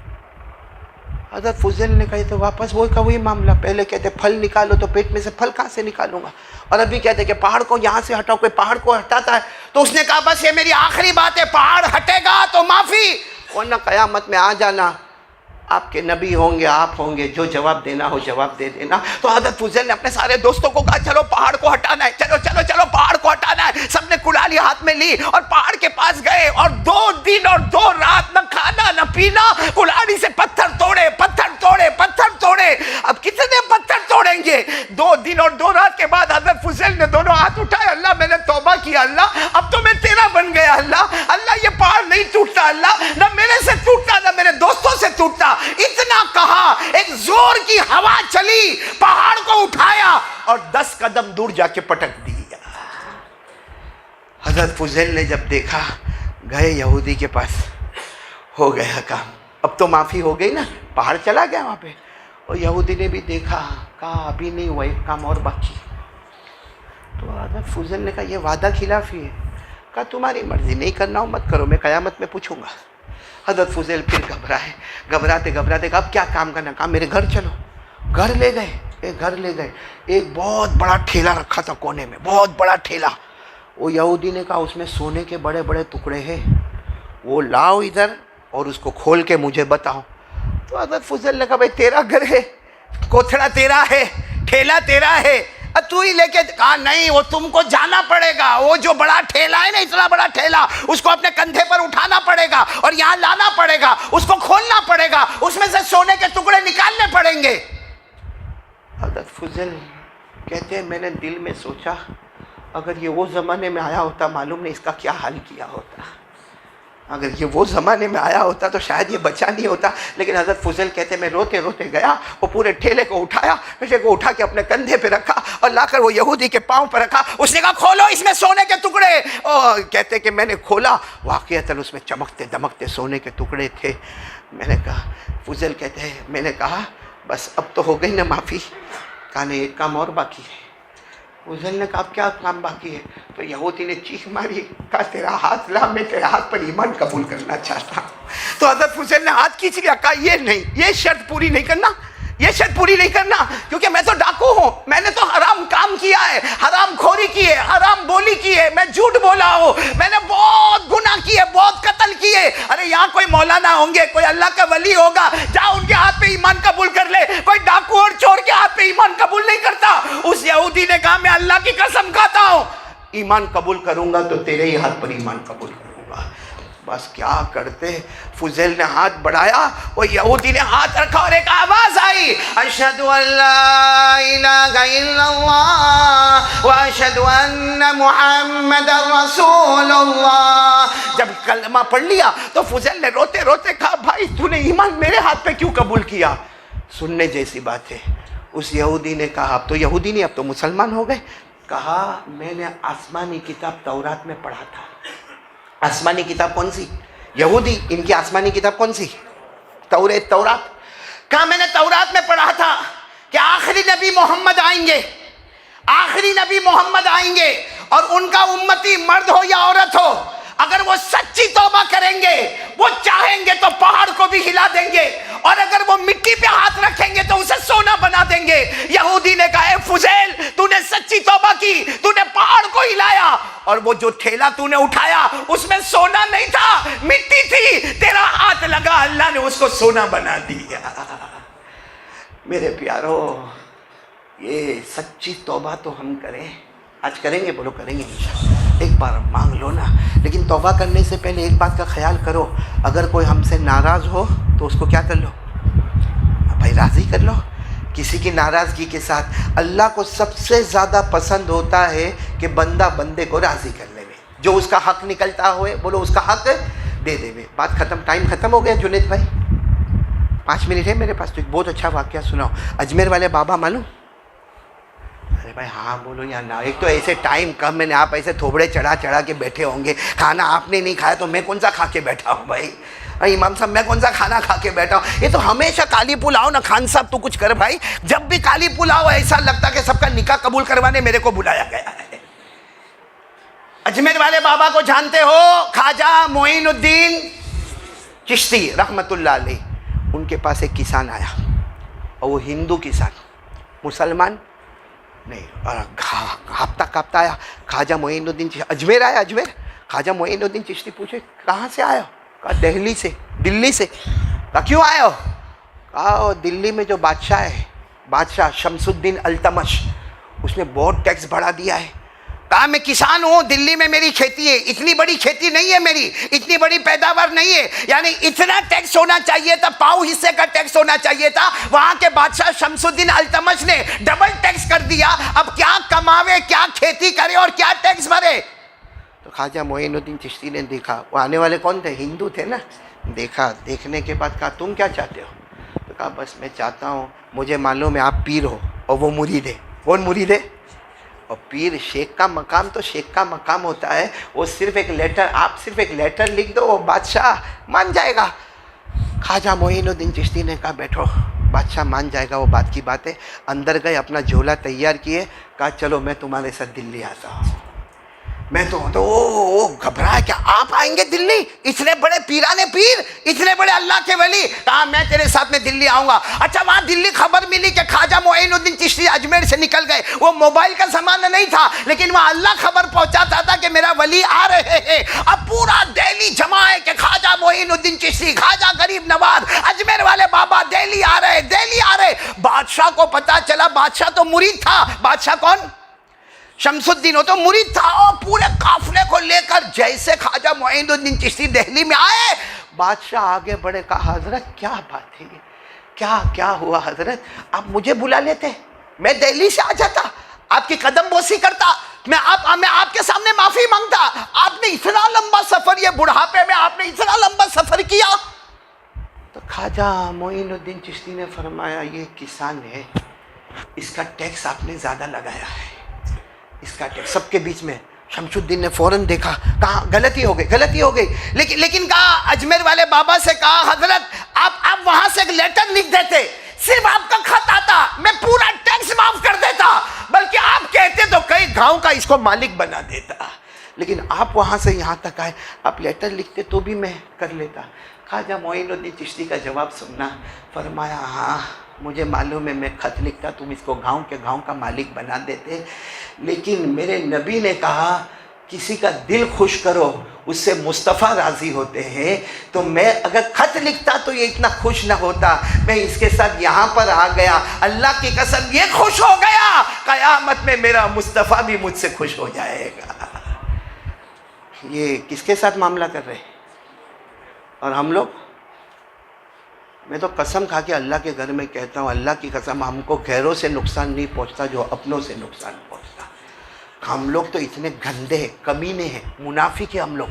حضرت فضیل نے کہا تو واپس وہی معاملہ. پہلے کہتے پھل نکالو تو پیٹ میں سے پھل کہاں سے نکالوں گا، اور ابھی کہتے کہ پہاڑ کو یہاں سے ہٹاؤ. کوئی پہاڑ کو ہٹاتا ہے؟ تو اس نے کہا بس یہ میری آخری بات ہے، پہاڑ ہٹے گا تو معافی، ورنہ قیامت میں آ جانا. آپ کے نبی ہوں گے، آپ ہوں گے، جو جواب دینا ہو جواب دے دینا. تو حضرت فضیل نے اپنے سارے دوستوں کو کہا چلو پہاڑ کو ہٹانا ہے، چلو چلو چلو پہاڑ کو ہٹانا ہے. سب نے کلالی ہاتھ میں لی اور پہاڑ کے پاس گئے اور 2 دن اور 2 رات نہ کھانا نہ پینا، کلالی سے پتھر توڑے پتھر توڑے پتھر توڑے. اب کتنے پتھر توڑیں گے؟ 2 دن اور 2 رات کے بعد حضرت فضیل نے دونوں ہاتھ اٹھائے، اللہ میں نے توبہ کیا، اللہ اب تو میں تیرا بن گیا. اللہ یہ پہاڑ نہیں ٹوٹتا، اللہ نہ میرے سے ٹوٹتا نہ میرے دوستوں سے ٹوٹتا. اتنا کہا ایک زور کی ہوا چلی، پہاڑ کو اٹھایا اور 10 قدم دور جا کے پٹک دیا. حضرت فضیل نے جب دیکھا، گئے یہودی کے پاس، ہو گیا کام. اب تو معافی ہو گئی نا، پہاڑ چلا گیا وہاں پہ. اور یہودی نے بھی دیکھا، کہا ابھی نہیں ہوا، ایک کام اور باقی. تو حضرت فضیل نے کہا یہ وعدہ خلافی ہے. کہا تمہاری مرضی، نہیں کرنا ہو مت کرو، میں قیامت میں پوچھوں گا. حضرت فضیل پھر گھبراتے کہا اب کیا کام کرنا؟ کہا میرے گھر چلو. گھر لے گئے. ایک بہت بڑا ٹھیلا رکھا تھا کونے میں، بہت بڑا ٹھیلا. وہ یہودی نے کہا اس میں سونے کے بڑے بڑے ٹکڑے ہیں، وہ لاؤ ادھر اور اس کو کھول کے مجھے بتاؤ. تو حضرت فضیل نے کہا بھائی تیرا گھر ہے، کوتھڑا تیرا ہے، ٹھیلا تیرا ہے، تو ہی لے کے. کہا نہیں وہ تم کو جانا پڑے گا، وہ جو بڑا ٹھیلا ہے نا، اتنا بڑا ٹھیلا، اس کو اپنے کندھے پر اٹھانا پڑے گا اور یہاں لانا پڑے گا، اس کو کھولنا پڑے گا، اس میں سے سونے کے ٹکڑے نکالنے پڑیں گے. حضرت فضیل کہتے ہیں میں نے دل میں سوچا اگر یہ وہ زمانے میں آیا ہوتا معلوم نہیں اس کا کیا حال کیا ہوتا. اگر یہ وہ زمانے میں آیا ہوتا تو شاید یہ بچا نہیں ہوتا. لیکن حضرت فضیل کہتے ہیں میں روتے روتے گیا، وہ پورے ٹھیلے کو اٹھایا، ٹھیلے کو اٹھا کے اپنے کندھے پہ رکھا اور لا کر وہ یہودی کے پاؤں پہ رکھا. اس نے کہا کھولو اس میں سونے کے ٹکڑے. اور کہتے کہ میں نے کھولا، واقعتاً اس میں چمکتے دمکتے سونے کے ٹکڑے تھے. میں نے کہا، فضیل کہتے ہیں میں نے کہا بس اب تو ہو گئی نا معافی؟ کہا نہیں ایک کام اور باقی ہے. فضیل نے کہا اب کیا کام باقی ہے؟ تو یہودی نے چیخ ماری، کہا تیرا ہاتھ لا، میں تیرے ہاتھ پر ایمان قبول کرنا چاہتا ہوں۔ تو حضرت فضیل نے ہاتھ کھینچ لیا، کہا یہ نہیں، یہ شرط پوری نہیں کرنا، یہ شرط پوری نہیں کرنا، کیونکہ میں تو ڈاکو ہوں، میں نے تو حرام کام کیا ہے، حرام کھوری کی ہے، حرام بولی کی ہے، میں جھوٹ بولا ہوں، میں نے بہت گناہ کیے، بہت قتل کیے۔ ارے یہاں کوئی مولانا ہوں گے، کوئی اللہ کا ولی ہوگا، جا ان کے ہاتھ پہ ایمان قبول کر لے۔ کوئی ڈاکو اور چور کے ہاتھ پہ ایمان قبول نہیں کرتا۔ اس یہودی نے کہا میں اللہ کی قسم کھاتا ہوں، ایمان قبول کروں گا تو تیرے ہی ہاتھ پر ایمان قبول کروں گا۔ بس کیا کرتے، فضیل نے ہاتھ بڑھایا، وہ یہودی نے ہاتھ رکھا اور ایک آواز آئی، اشہد ان لا الہ الا اللہ واشہد ان محمد رسول اللہ۔ جب کلمہ پڑھ لیا تو فضیل نے روتے روتے کہا بھائی تو نے ایمان میرے ہاتھ پہ کیوں قبول کیا؟ سننے جیسی بات ہے۔ اس یہودی نے کہا، اب تو یہودی نہیں، اب تو مسلمان ہو گئے، کہا میں نے آسمانی کتاب تورات میں پڑھا تھا۔ آسمانی کتاب کون سی؟ یہودی، ان کی آسمانی کتاب کون سی؟ تورات۔ کہا میں نے تورات میں پڑھا تھا کہ آخری نبی محمد آئیں گے، آخری نبی محمد آئیں گے، اور ان کا امتی مرد ہو یا عورت ہو، اگر وہ سچی توبہ کریں گے، وہ چاہیں گے تو پہاڑ کو بھی ہلا دیں گے، اور اگر وہ مٹی پہ ہاتھ رکھیں گے تو اسے سونا بنا دیں گے۔ یہودی نے کہا اے فضیل، تو نے سچی توبہ کی، تو نے پہاڑ کو ہلایا، اور وہ جو ٹھیلا تو نے اٹھایا اس میں سونا نہیں تھا، مٹی تھی، تیرا ہاتھ لگا، اللہ نے اس کو سونا بنا دیا۔ میرے پیارو، یہ سچی توبہ تو ہم کریں، آج کریں گے، بولو کریں گے انشاءاللہ، ایک بار مانگ لو نا، لیکن توبہ کرنے سے پہلے ایک بات کا خیال کرو، اگر کوئی ہم سے ناراض ہو تو اس کو کیا کر لو بھائی، راضی کر لو۔ کسی کی ناراضگی کے ساتھ اللہ کو سب سے زیادہ پسند ہوتا ہے کہ بندہ بندے کو راضی کرنے میں، جو اس کا حق نکلتا ہوئے بولو اس کا حق دے دے میں۔ بات ختم، ٹائم ختم ہو گیا جنید بھائی، 5 منٹ ہے میرے پاس، تو ایک بہت اچھا واقعہ سناؤ۔ اجمیر والے بابا معلوم؟ ارے بھائی ہاں بولو یا نہ، ایک تو ایسے ٹائم کم میں نے، آپ ایسے تھوبڑے چڑھا چڑھا کے بیٹھے ہوں گے، کھانا آپ نے نہیں کھایا تو میں کون سا کھا کے بیٹھا ہوں بھائی، امام صاحب میں کون سا کھانا کھا کے بیٹھا ہوں۔ یہ تو ہمیشہ کالی پلاؤ نا، خان صاحب تو کچھ کر بھائی، جب بھی کالی پلاؤ ایسا لگتا کہ سب کا نکاح قبول کروانے میرے کو بلایا گیا ہے۔ اجمیر والے بابا کو جانتے ہو، خواجہ معین الدین چشتی رحمت اللہ علیہ، ان کے پاس ایک کسان آیا، اور وہ ہندو کسان، مسلمان نہیں، اور ہفتہ کاپتا آیا، خواجہ معین الدین چشتی اجمیر آیا، اجمیر، خواجہ معین الدین چشتی پوچھے کہاں سے آیا؟ کہا دہلی سے، دلی سے۔ کہا کیوں آئے ہو؟ کہا دلی میں جو بادشاہ ہے، بادشاہ شمس الدین التمش، اس نے بہت ٹیکس بڑھا دیا ہے۔ کہا میں کسان ہوں، دلی میں میری کھیتی ہے، اتنی بڑی کھیتی نہیں ہے میری، اتنی بڑی پیداوار نہیں ہے، یعنی اتنا ٹیکس ہونا چاہیے تھا، پاؤ حصے کا ٹیکس ہونا چاہیے تھا، وہاں کے بادشاہ شمس الدین التمش نے ڈبل ٹیکس کر دیا، اب کیا کماوے، کیا کھیتی کرے اور کیا ٹیکس بھرے۔ تو خواجہ معین الدین چشتی نے دیکھا، وہ آنے والے کون تھے؟ ہندو تھے نا، دیکھا، دیکھنے کے بعد کہا تم کیا چاہتے ہو؟ تو کہا بس میں چاہتا ہوں، مجھے معلوم ہے آپ پیر ہو اور وہ مرید ہے۔ کون مرید ہے؟ اور پیر شیخ کا مقام تو شیخ کا مقام ہوتا ہے، وہ صرف ایک لیٹر، آپ صرف ایک لیٹر لکھ دو، وہ بادشاہ مان جائے گا۔ خواجہ معین الدین چشتی نے کہا بیٹھو، بادشاہ مان جائے گا، وہ بات کی بات ہے۔ اندر گئے، اپنا جھولا تیار کیے، کہا چلو میں تمہارے ساتھ دلی آتا ہوں۔ میں تو گھبرایا، کیا آپ آئیں گے دلی؟ اتنے بڑے پیرانے پیر، اتنے بڑے اللہ کے ولی، کہا میں تیرے ساتھ میں دلی آؤں گا۔ اچھا وہاں دلی خبر ملی کہ خواجہ معین الدین چشتی اجمیر سے نکل گئے، وہ موبائل کا زمانہ نہیں تھا، لیکن وہاں اللہ خبر پہنچاتا تھا کہ میرا ولی آ رہے ہیں۔ اب پورا دہلی جمع ہے کہ خواجہ معین الدین چشتی، خواجہ غریب نواز، اجمیر والے بابا دہلی آ رہے، دہلی آ رہے۔ بادشاہ کو پتا چلا، بادشاہ تو مرید تھا، بادشاہ کون؟ شمس الدین، ہو تو مرید تھا، اور پورے قافلے کو لے کر جیسے خواجہ معین الدین چشتی دہلی میں آئے، بادشاہ آگے بڑھے، کہا حضرت کیا بات ہے، کیا ہوا حضرت؟ آپ مجھے بلا لیتے، میں دہلی سے آ جاتا، آپ کی قدم بوسی کرتا، میں آپ کے سامنے معافی مانگتا، آپ نے اتنا لمبا سفر، یہ بڑھاپے میں آپ نے اتنا لمبا سفر کیا۔ تو خواجہ معین الدین چشتی نے فرمایا یہ کسان ہے، اس کا ٹیکس آپ نے زیادہ لگایا ہے، اس کا ٹیکس۔ سب کے بیچ میں شمس الدین نے فوراً دیکھا، کہا غلطی ہو گئی، لیکن کہا اجمیر والے بابا سے، کہا حضرت آپ وہاں سے ایک لیٹر لکھ دیتے، صرف آپ کا خط آتا، میں پورا ٹیکس معاف کر دیتا۔ بلکہ آپ کہتے تو کئی گاؤں کا اس کو مالک بنا دیتا، لیکن آپ وہاں سے یہاں تک آئے، آپ لیٹر لکھتے تو بھی میں کر لیتا۔ خواجہ معین الدین چشتی کا جواب سننا، فرمایا ہاں مجھے معلوم ہے میں خط لکھتا تم اس کو گاؤں کے گاؤں کا مالک بنا دیتے، لیکن میرے نبی نے کہا کسی کا دل خوش کرو اس سے مصطفیٰ راضی ہوتے ہیں، تو میں اگر خط لکھتا تو یہ اتنا خوش نہ ہوتا، میں اس کے ساتھ یہاں پر آ گیا، اللہ کی قسم یہ خوش ہو گیا، قیامت میں میرا مصطفیٰ بھی مجھ سے خوش ہو جائے گا۔ یہ کس کے ساتھ معاملہ کر رہے ہیں؟ اور ہم لوگ، میں تو قسم کھا کے اللہ کے گھر میں کہتا ہوں، اللہ کی قسم ہم کو غیروں سے نقصان نہیں پہنچتا جو اپنوں سے نقصان پہنچتا۔ ہم لوگ تو اتنے گندے ہیں، کمینے ہیں، منافق ہیں ہم لوگ۔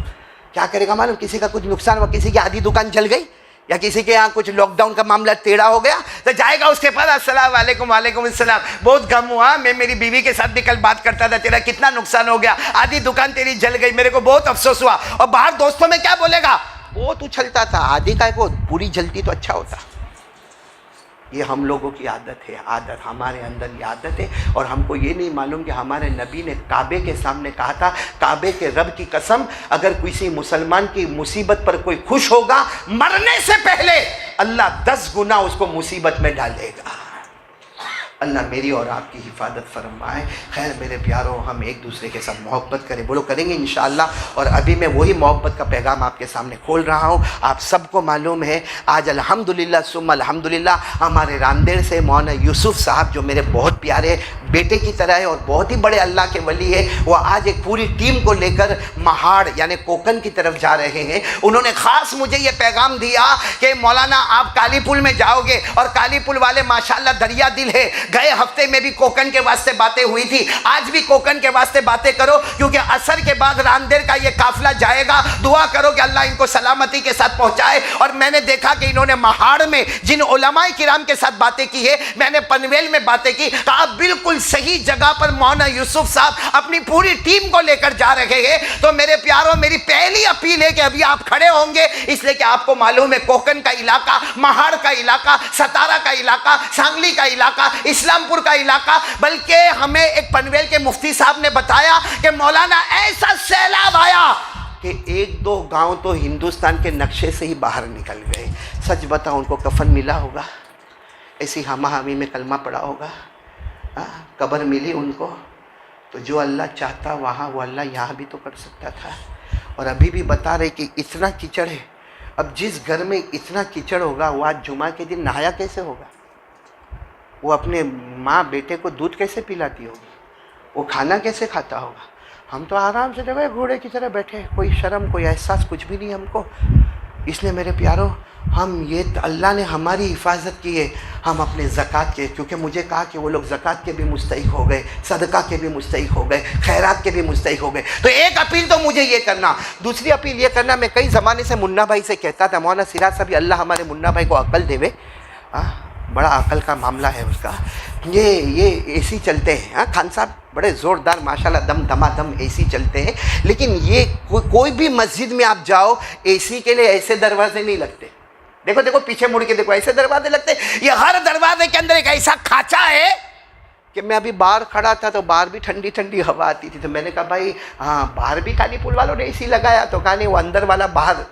کیا کرے گا معلوم، کسی کا کچھ نقصان ہوا، کسی کی آدھی دکان جل گئی یا کسی کے یہاں کچھ لاک ڈاؤن کا معاملہ ٹیڑھا ہو گیا تو جائے گا اس کے پاس، السلام علیکم، وعلیکم السلام، بہت غم ہوا، میں میری بیوی کے ساتھ بھی کل بات کرتا تھا، تیرا کتنا نقصان ہو گیا، آدھی دکان تیری جل گئی، میرے کو بہت افسوس ہوا۔ اور باہر دوستوں میں کیا بولے گا، وہ تو چھلتا تھا، آدھی کا کو پوری جلتی تو اچھا ہوتا۔ یہ ہم لوگوں کی عادت ہے، عادت ہمارے اندر یہ عادت ہے، اور ہم کو یہ نہیں معلوم کہ ہمارے نبی نے کعبے کے سامنے کہا تھا، کعبے کے رب کی قسم اگر کسی مسلمان کی مصیبت پر کوئی خوش ہوگا، مرنے سے پہلے اللہ 10 گنا اس کو مصیبت میں ڈالے گا۔ اللہ میری اور آپ کی حفاظت فرمائے۔ خیر میرے پیاروں، ہم ایک دوسرے کے ساتھ محبت کریں، بولو کریں گے انشاءاللہ۔ اور ابھی میں وہی محبت کا پیغام آپ کے سامنے کھول رہا ہوں۔ آپ سب کو معلوم ہے آج الحمدللہ ثم الحمدللہ ہمارے راندیر سے مولانا یوسف صاحب جو میرے بہت پیارے بیٹے کی طرح ہے اور بہت ہی بڑے اللہ کے ولی ہے، وہ آج ایک پوری ٹیم کو لے کر مہاڑ یعنی کوکن کی طرف جا رہے ہیں۔ انہوں نے خاص مجھے یہ پیغام دیا کہ مولانا آپ کالی پل میں جاؤ گے، اور کالی پل والے ماشاءاللہ دریا دل ہے، گئے ہفتے میں بھی کوکن کے واسطے باتیں ہوئی تھی، آج بھی کوکن کے واسطے باتیں کرو، کیونکہ عصر کے بعد راندیر کا یہ قافلہ جائے گا، دعا کرو کہ اللہ ان کو سلامتی کے ساتھ پہنچائے۔ اور میں نے دیکھا کہ انہوں نے مہاڑ میں جن علماء کرام کے ساتھ باتیں کی ہے، میں نے پنویل میں باتیں کی، کہا بالکل صحیح جگہ پر مولانا یوسف صاحب اپنی پوری ٹیم کو لے کر جا رہے ہیں۔ تو میرے پیاروں، میری پہلی اپیل ہے کہ ابھی آپ کھڑے ہوں گے اس لیے کہ آپ کو معلوم ہے کوکن کا علاقہ، مہاڑ کا علاقہ، ستارہ کا علاقہ، سانگلی کا علاقہ، اسلام پور کا علاقہ، بلکہ ہمیں ایک پنویل کے مفتی صاحب نے بتایا کہ مولانا ایسا سیلاب آیا کہ 1-2 گاؤں تو ہندوستان کے نقشے سے ہی باہر نکل گئے۔ سچ بتاؤ ان کو کفن ملا ہوگا، ایسی ہمہ ہمی میں کلمہ پڑا ہوگا، قبر ملی ان کو؟ تو جو اللہ چاہتا وہاں وہ اللہ یہاں بھی تو کر سکتا تھا۔ اور ابھی بھی بتا رہے کہ اتنا کیچڑ ہے، اب جس گھر میں اتنا کیچڑ ہوگا وہ آج جمعہ کے دن نہایا کیسے ہوگا؟ وہ اپنے ماں بیٹے کو دودھ کیسے پلاتی ہوگی؟ وہ کھانا کیسے کھاتا ہوگا؟ ہم تو آرام سے دیکھو گھوڑے کی طرح بیٹھے، کوئی شرم کوئی احساس کچھ بھی نہیں ہم کو۔ اس لیے میرے پیاروں، ہم یہ اللہ نے ہماری حفاظت کی ہے، ہم اپنے زکوٰۃ کے، کیونکہ مجھے کہا کہ وہ لوگ زکوٰۃ کے بھی مستحق ہو گئے، صدقہ کے بھی مستحق ہو گئے، خیرات کے بھی مستحق ہو گئے۔ تو ایک اپیل تو مجھے یہ کرنا، دوسری اپیل یہ کرنا، میں کئی زمانے سے منا بھائی سے کہتا تھا، مولانا سراج صاحب اللہ ہمارے منا بھائی کو عقل دے، بڑا عقل کا معاملہ ہے اس کا، یہ اے سی چلتے ہیں، خان صاحب بڑے زوردار ماشاءاللہ دم دما دم اے سی چلتے ہیں، لیکن یہ کوئی بھی مسجد میں آپ جاؤ اے سی کے لیے ایسے دروازے نہیں لگتے، دیکھو دیکھو پیچھے مڑ کے دیکھو، ایسے دروازے لگتے، یہ ہر دروازے کے اندر ایک ایسا کھانچا ہے کہ میں ابھی باہر کھڑا تھا تو باہر بھی ٹھنڈی ٹھنڈی ہوا آتی تھی، تو میں نے کہا بھائی ہاں باہر بھی کالی پل والوں نے اے سی لگایا، تو کہا نہیں وہ اندر والا باہر،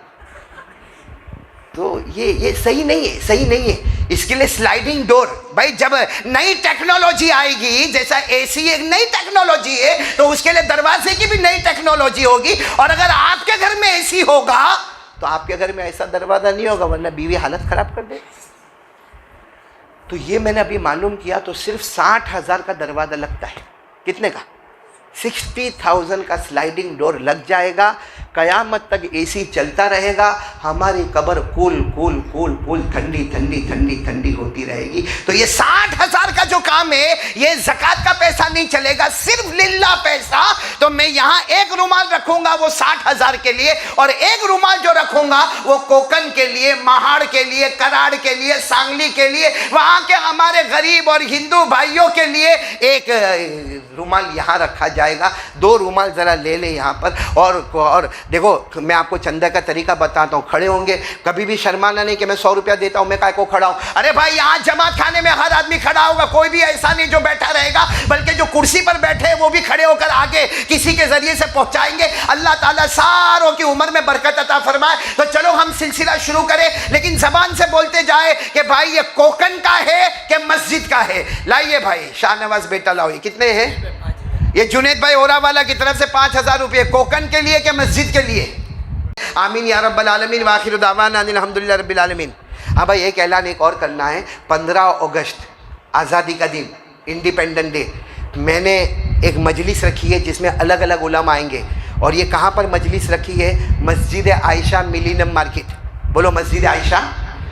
تو یہ صحیح نہیں ہے، صحیح نہیں ہے۔ اس کے لیے سلائیڈنگ ڈور، بھائی جب نئی ٹیکنالوجی آئے گی، جیسا اے سی ایک نئی ٹیکنالوجی ہے تو اس کے لیے دروازے کی بھی نئی ٹیکنالوجی ہوگی، اور اگر آپ کے گھر میں اے سی ہوگا تو آپ کے گھر میں ایسا دروازہ نہیں ہوگا، ورنہ بیوی حالت خراب کر دے۔ تو یہ میں نے ابھی معلوم کیا، تو صرف 60,000 کا دروازہ لگتا ہے، کتنے کا؟ 60,000 کا سلائیڈنگ ڈور لگ جائے گا، قیامت تک اے سی چلتا رہے گا، ہماری قبر کول کول کول کول ٹھنڈی ٹھنڈی ٹھنڈی ٹھنڈی ہوتی رہے گی۔ تو یہ 60,000 کا جو کام ہے، یہ زکوٰۃ کا پیسہ نہیں چلے گا، صرف للہ پیسہ۔ تو میں یہاں ایک رومال رکھوں گا وہ 60,000 کے لیے، اور ایک رومال جو رکھوں گا وہ کوکن کے لیے، مہاڑ کے لیے، کراڑ کے لیے، سانگلی کے لیے، وہاں کے ہمارے غریب اور ہندو بھائیوں کے لیے ایک رومال یہاں رکھا جائے گا۔ 2 رومال ذرا لے لیں یہاں پر، اور دیکھو میں آپ کو چندہ کا طریقہ بتاتا ہوں، کھڑے ہوں گے، کبھی بھی شرمانا نہیں کہ میں 100 روپیہ دیتا ہوں، میں کائے کو کھڑا ہوں، ارے بھائی یہاں جماعت خانے میں ہر آدمی کھڑا ہوگا، کوئی کوئی بھی ایسا نہیں جو بیٹھا رہے گا، بلکہ جو کرسی پر بیٹھے وہ بھی کھڑے ہو کر آگے کسی کے ذریعے سے پہنچائیں گے۔ اللہ تعالیٰ ساروں کی عمر میں برکت عطا فرمائے۔ تو چلو ہم سلسلہ شروع کریں، لیکن زبان سے بولتے جائے کہ بھائی یہ کوکن کا ہے کہ مسجد کا ہے۔ لائیے بھائی شاہ نواز بیٹا لاؤ، یہ کتنے ہیں؟ یہ جنید بھائی اورا والا کی طرف سے 5000 روپے، کوکن کے لیے کہ مسجد کے لیے؟ آمین یا رب العالمین، وآخر دعوانا ان الحمدللہ رب العالمین۔ ہاں بھائی ایک اعلان ایک اور کرنا ہے۔ 15 اگست آزادی کا دن، انڈیپینڈنٹ ڈے، میں نے ایک مجلس رکھی ہے جس میں الگ الگ علماء آئیں گے، اور یہ کہاں پر مجلس رکھی ہے؟ مسجد عائشہ ملینم مارکیٹ۔ بولو مسجد عائشہ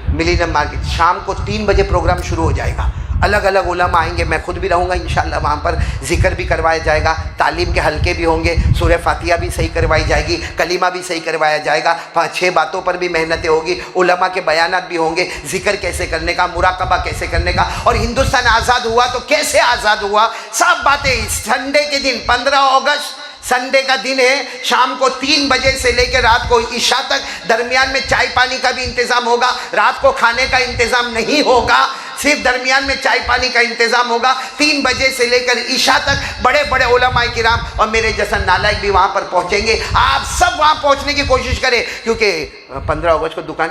ملینم مارکیٹ۔ شام کو 3 بجے پروگرام شروع ہو جائے گا، الگ الگ علماء آئیں گے، میں خود بھی رہوں گا انشاءاللہ وہاں پر، ذکر بھی کروایا جائے گا، تعلیم کے حلقے بھی ہوں گے، سورہ فاتحہ بھی صحیح کروائی جائے گی، کلمہ بھی صحیح کروایا جائے گا، 5-6 باتوں پر بھی محنتیں ہوگی، علماء کے بیانات بھی ہوں گے، ذکر کیسے کرنے کا، مراقبہ کیسے کرنے کا، اور ہندوستان آزاد ہوا تو کیسے آزاد ہوا، سب باتیں سنڈے کے دن 15 اگست سنڈے کا دن ہے۔ شام کو 3 بجے سے لے کے رات کو عشاء تک درمیان میں چائے پانی کا بھی انتظام ہوگا، رات کو کھانے کا انتظام نہیں ہوگا، صرف درمیان میں چائے پانی کا انتظام ہوگا۔ 3 بجے سے لے کر عشاء تک بڑے بڑے علماء کرام اور میرے جیسا نالائق بھی وہاں پر پہنچیں گے۔ آپ سب وہاں پہنچنے کی کوشش کریں، کیونکہ 15 اگست کو دکان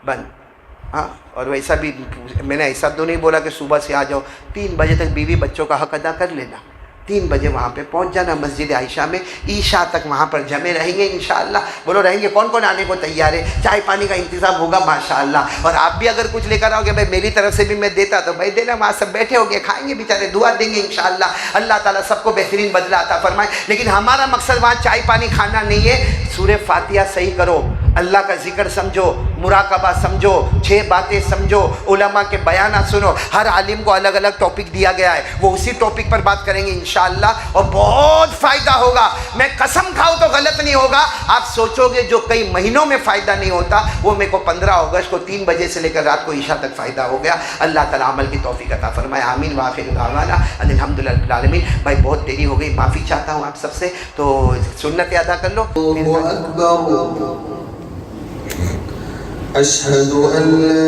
بند، ہاں، اور ویسا بھی میں نے ایسا تو نہیں بولا کہ صبح سے آ جاؤ، 3 بجے تک بیوی بچوں کا حق ادا کر لینا، 3 بجے وہاں پہ پہنچ جانا مسجد عائشہ میں، عشاء تک وہاں پر جمع رہیں گے انشاءاللہ۔ بولو رہیں گے؟ کون کون آنے کو تیار ہے؟ چائے پانی کا انتظام ہوگا ماشاءاللہ، اور آپ بھی اگر کچھ لے کر آؤ گے، بھائی میری طرف سے بھی میں دیتا تو بھائی دینا، وہاں سب بیٹھے ہو گے، کھائیں گے بیچارے، دعا دیں گے انشاءاللہ، اللہ تعالیٰ سب کو بہترین بدلہ عطا فرمائے۔ لیکن ہمارا مقصد وہاں چائے پانی کھانا نہیں ہے، سورہ فاتحہ صحیح کرو، اللہ کا ذکر سمجھو، مراقبہ سمجھو، 6 باتیں سمجھو، علماء کے بیانات سنو، ہر عالم کو الگ الگ ٹاپک دیا گیا ہے، وہ اسی ٹاپک پر بات کریں گے انشاءاللہ، اور بہت فائدہ ہوگا۔ میں قسم کھاؤں تو غلط نہیں ہوگا، آپ سوچو گے جو کئی مہینوں میں فائدہ نہیں ہوتا وہ میرے کو 15 اگست کو 3 بجے سے لے کر رات کو عشاء تک فائدہ ہو گیا۔ اللہ تعالیٰ عمل کی توفیق عطا فرمائے، آمین وآخر دعوانا ان الحمدللہ رب العالمین۔ بھائی بہت دیری ہو گئی، معافی چاہتا ہوں آپ سب سے، تو سنتیں ادا کر لو۔ اللہ اکبر، اشہد ان لا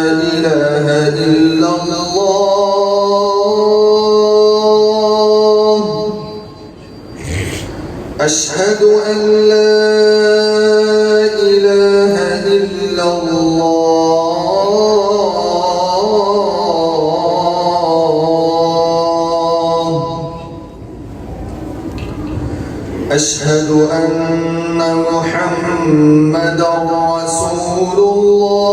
الہ الا اللہ، اشہد ان لا الہ الا اللہ، اشہد ان محمد رسول اللہ،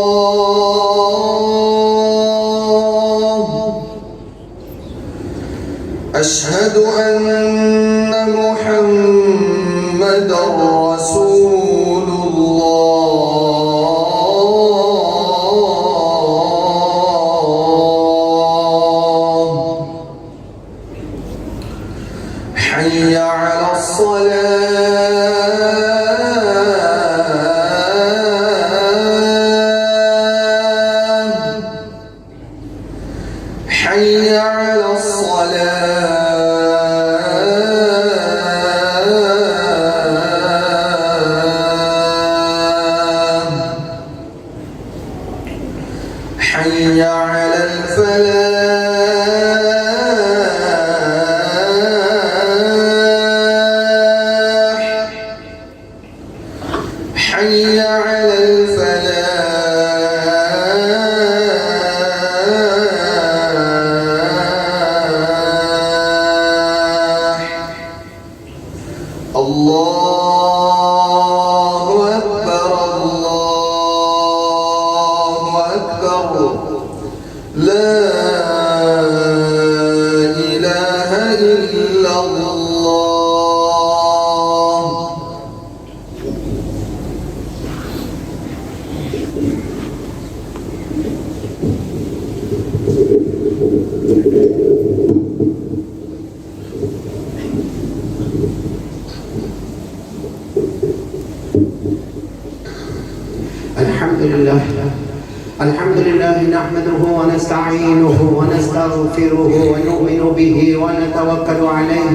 اشہد ان محمد رسول اللہ، حی علی الصلاة، حی علی الصلاة، حی علی الفلاح، حی علی الفلاح، اللہ اکبر، اللہ اکبر، لا الہ الا اللہ۔ الحمد لله نحمده ونستعينه ونستغفره ونؤمن به ونتوكل عليه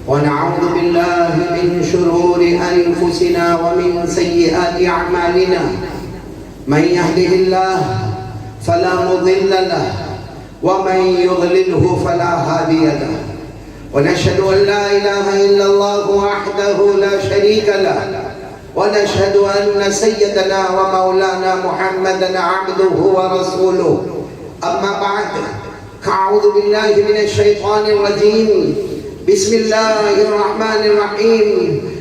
ونعوذ بالله من شرور أنفسنا ومن سيئات أعمالنا، من يهده الله فلا مضل له ومن يضلله فلا هادي له، ونشهد أن لا إله إلا الله وحده لا شريك له، ونشهد أن سيدنا ومولانا محمدا عبده ورسوله. أما بعد، أعوذ بالله من الشيطان الرجيم. بسم الله الرحمن الرحيم.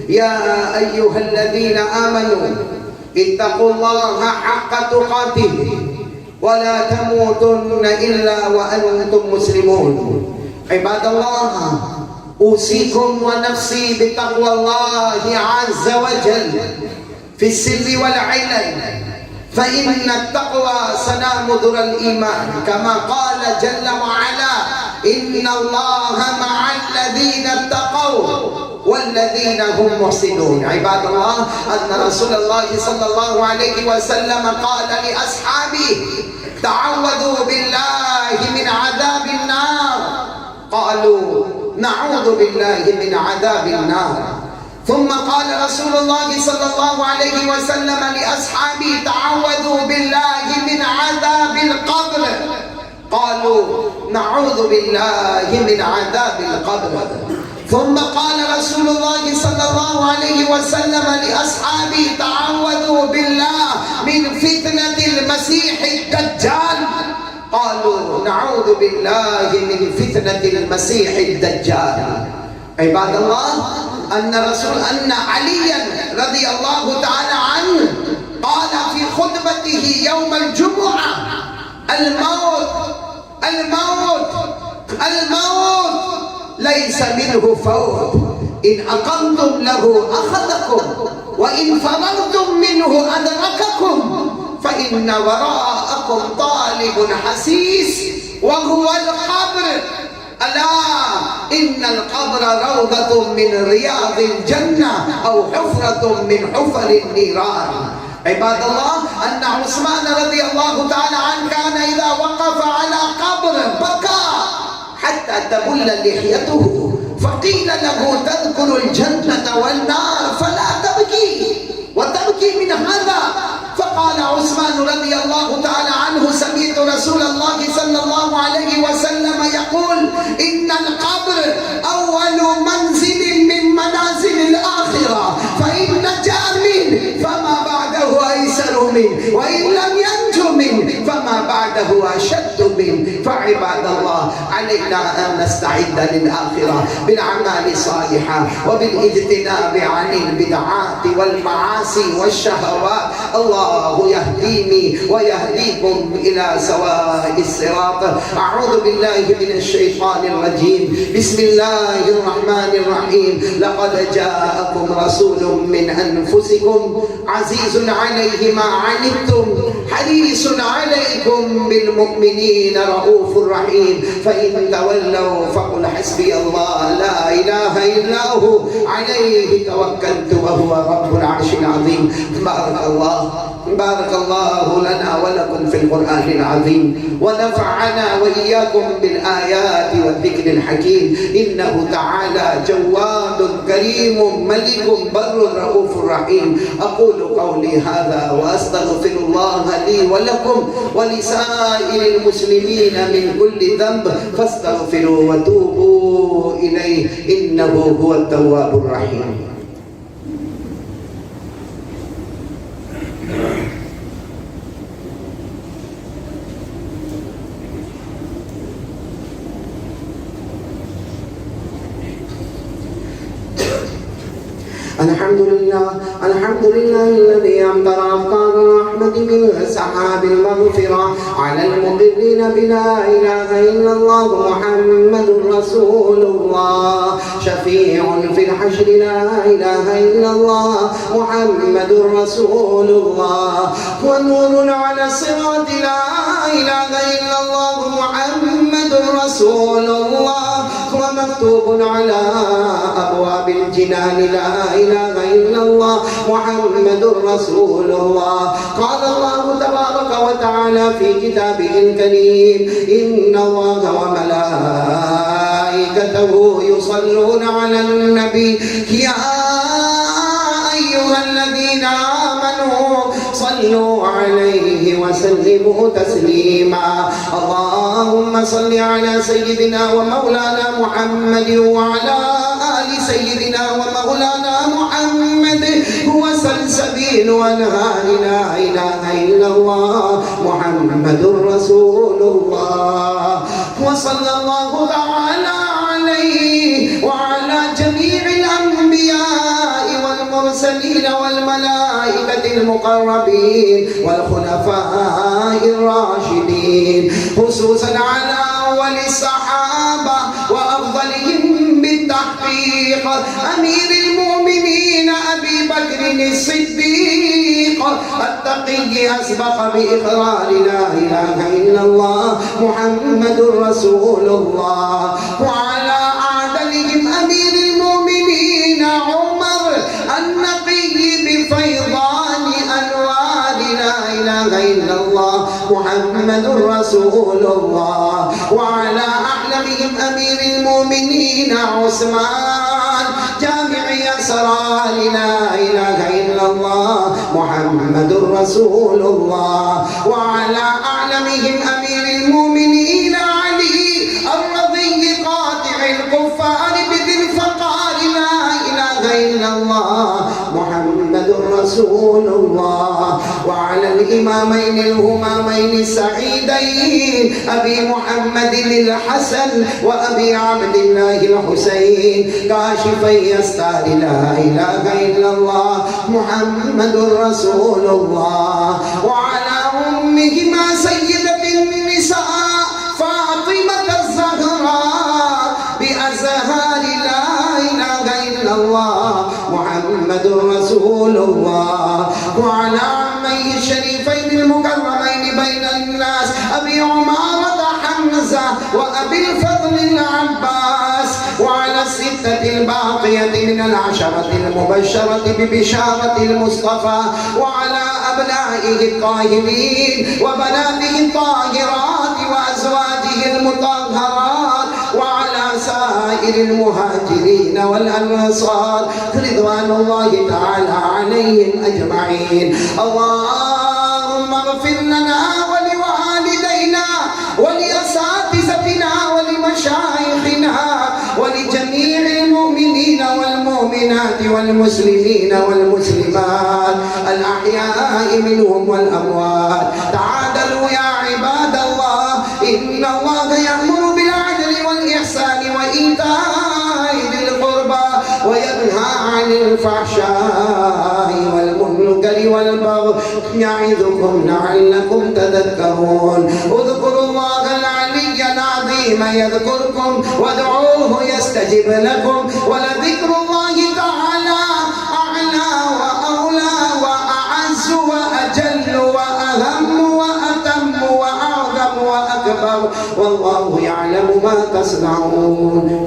يا أيها الذين آمنوا اتقوا الله حق تقاته ولا تموتن إلا وأنتم مسلمون. عباد الله، أوصيكم ونفسي بتقوى الله عز وجل في السر والعلن، فإن التقوى سلام ذرى الإيمان، كما قال جل وعلا: إن الله مع الذين اتقوا والذين هم محسنون. عباد الله، أن رسول الله صلى الله عليه وسلم قال لأصحابه: تعوذوا بالله من عذاب النار. قالوا: نعوذ بالله من عذاب النار. ثم قال رسول الله صلى الله عليه وسلم لأصحابه: تعوذوا بالله من عذاب القبر. قالوا: نعوذ بالله من عذاب القبر. ثم قال رسول الله صلى الله عليه وسلم لأصحابه: تعوذوا بالله من فتنة المسيح الدجال. قالوا: نعوذ بالله من فتنة المسيح الدجال. عباد الله، أن عليا رضي الله تعالى عنه قال في خطبته يوم الجمعة: الموت الموت الموت ليس منه فوت، إن أقمتم له أخذكم وإن فررتم منه أدرككم، فإن وراءكم طالب حسيس وهو القبر. ألا إن القبر روضة من رياض الجنة أو حفرة من حفر النيران. عباد الله، أن عثمان رضي الله تعالى عنه كان إذا وقف على قبر بكى حتى تبل لحيته، فقيل له: تذكر الجنة والنار فلا تبكي وتبكي من هذا؟ فقال عثمان رضي الله تعالى عنه: سمعت رسول الله صلى الله عليه وسلم يقول: إن القبر أول منزل من منازل الآخرة، فإن نجا منه فما بعده أيسر منه، وإن لم ينج منه فما بعده أشد منه. فعباد الله، علينا أن نستعد للآخرة بالأعمال الصالحة وبالاجتناب عن البدعات والمعاصي والشهوات. الله يهديني ويهديكم إلى سواء الصراط. أعوذ بالله من الشيطان الرجيم. بسم الله الرحمن الرحيم. لقد جاءكم رسول من أنفسكم عزيز عليه ما عنتم حريص عليكم بالمؤمنين رؤوف رحيم. فإن تولوا فقل حسبي الله لا إله إلا هو عليه توكلت وهو رب العرش العظيم. بارك الله لنا ولكم في القرآن العظيم، ونفعنا وإياكم بالآيات والذكر الحكيم. إنه تعالى جواد كريم ملك بر رؤوف رحيم. أقول قولي هذا وأستغفر الله لي ولكم ولسائر المسلمين من كل ذنب، فاستغفروا وتوبوا إليه إنه هو التواب الرحيم. الحمد لله الذي أمطر أمطار الرحمة من سحاب المغفرة على المقرين بلا إله إلا الله محمد رسول الله. شفيع في الحشر لا إله إلا الله محمد رسول الله. ونور على الصراط لا إله إلا الله محمد رسول الله. ومكتوب على أبواب الجنان لا إله إلا الله محمد رسول الله. قال الله تبارك وتعالى في كتابه الكريم: إن الله وملائكته يصلون على النبي يا أيها الذين آمنوا عنه صلوا عليه وسلموا تسليما اللهم صل على سيدنا ومولانا محمد وعلى آل سيدنا ومولانا محمد هو سلسبيل وانهار لا إله إلا الله محمد رسول الله وصلى الله تعالى عليه وعلى جميع الأنبياء والمرسلين والملائكة المقربين والخلفاء الراشدين خصوصا على أول الصحابة وأفضلهم بالتحقيق أمير المؤمنين أبي بكر الصديق التقي أسبق بإقرار لا إله إلا الله محمد رسول الله وعلى أعدلهم أمير المؤمنين عمر النقي بفيضان أنوار لا إله إلا الله محمد رسول الله وعلى أعلمهم أمير المؤمنين عثمان جامع أسرار لا إله إلا الله محمد رسول الله وعلى أعلمهم أمير المؤمنين علي الرضي قاطع الكفار بذي الفقار لا إله إلا الله محمد رسول الله وعلى الإمامين الهمامين السعيدين أبي محمد الحسن وأبي عبد الله الحسين كاشفي أستار لا إله إلا الله محمد رسول الله وعلى أمهما سيدة النساء فاطمة الزهراء بأزهار لا إله إلا الله محمد رسول الله وعلى عميه الشريفين المكرمين بين الناس أبي عمارة حمزة وأبي الفضل العباس وعلى الستة الباقية من العشرة المبشرة ببشارة المصطفى وعلى أبنائه الطاهرين وبناته الطاهرات وأزواجه المطهرات وعلى سائر المهاجرين والأنصار رضوان الله تعالى عليهم أجمعين اللهم اغفر لنا ولوالدينا ولأساتذتنا ولمشايخنا ولجميع المؤمنين والمؤمنات والمسلمين والمسلمات الأحياء منهم والأموات تعادلوا يا عباد الله إن الله يأمر بالعدل والإحسان وإيتاء ذي القربى وينهى عن الفحشاء والمنكر والبغي يعظكم لعلكم تذكرون اذكروا الله العلي العظيم يذكركم وادعوه يستجب لكم ولذكر الله تعالى أعلى وأولى وأعز وأجل وأهم وأتم وأعظم وأكبر والله يعلم ما تصنعون.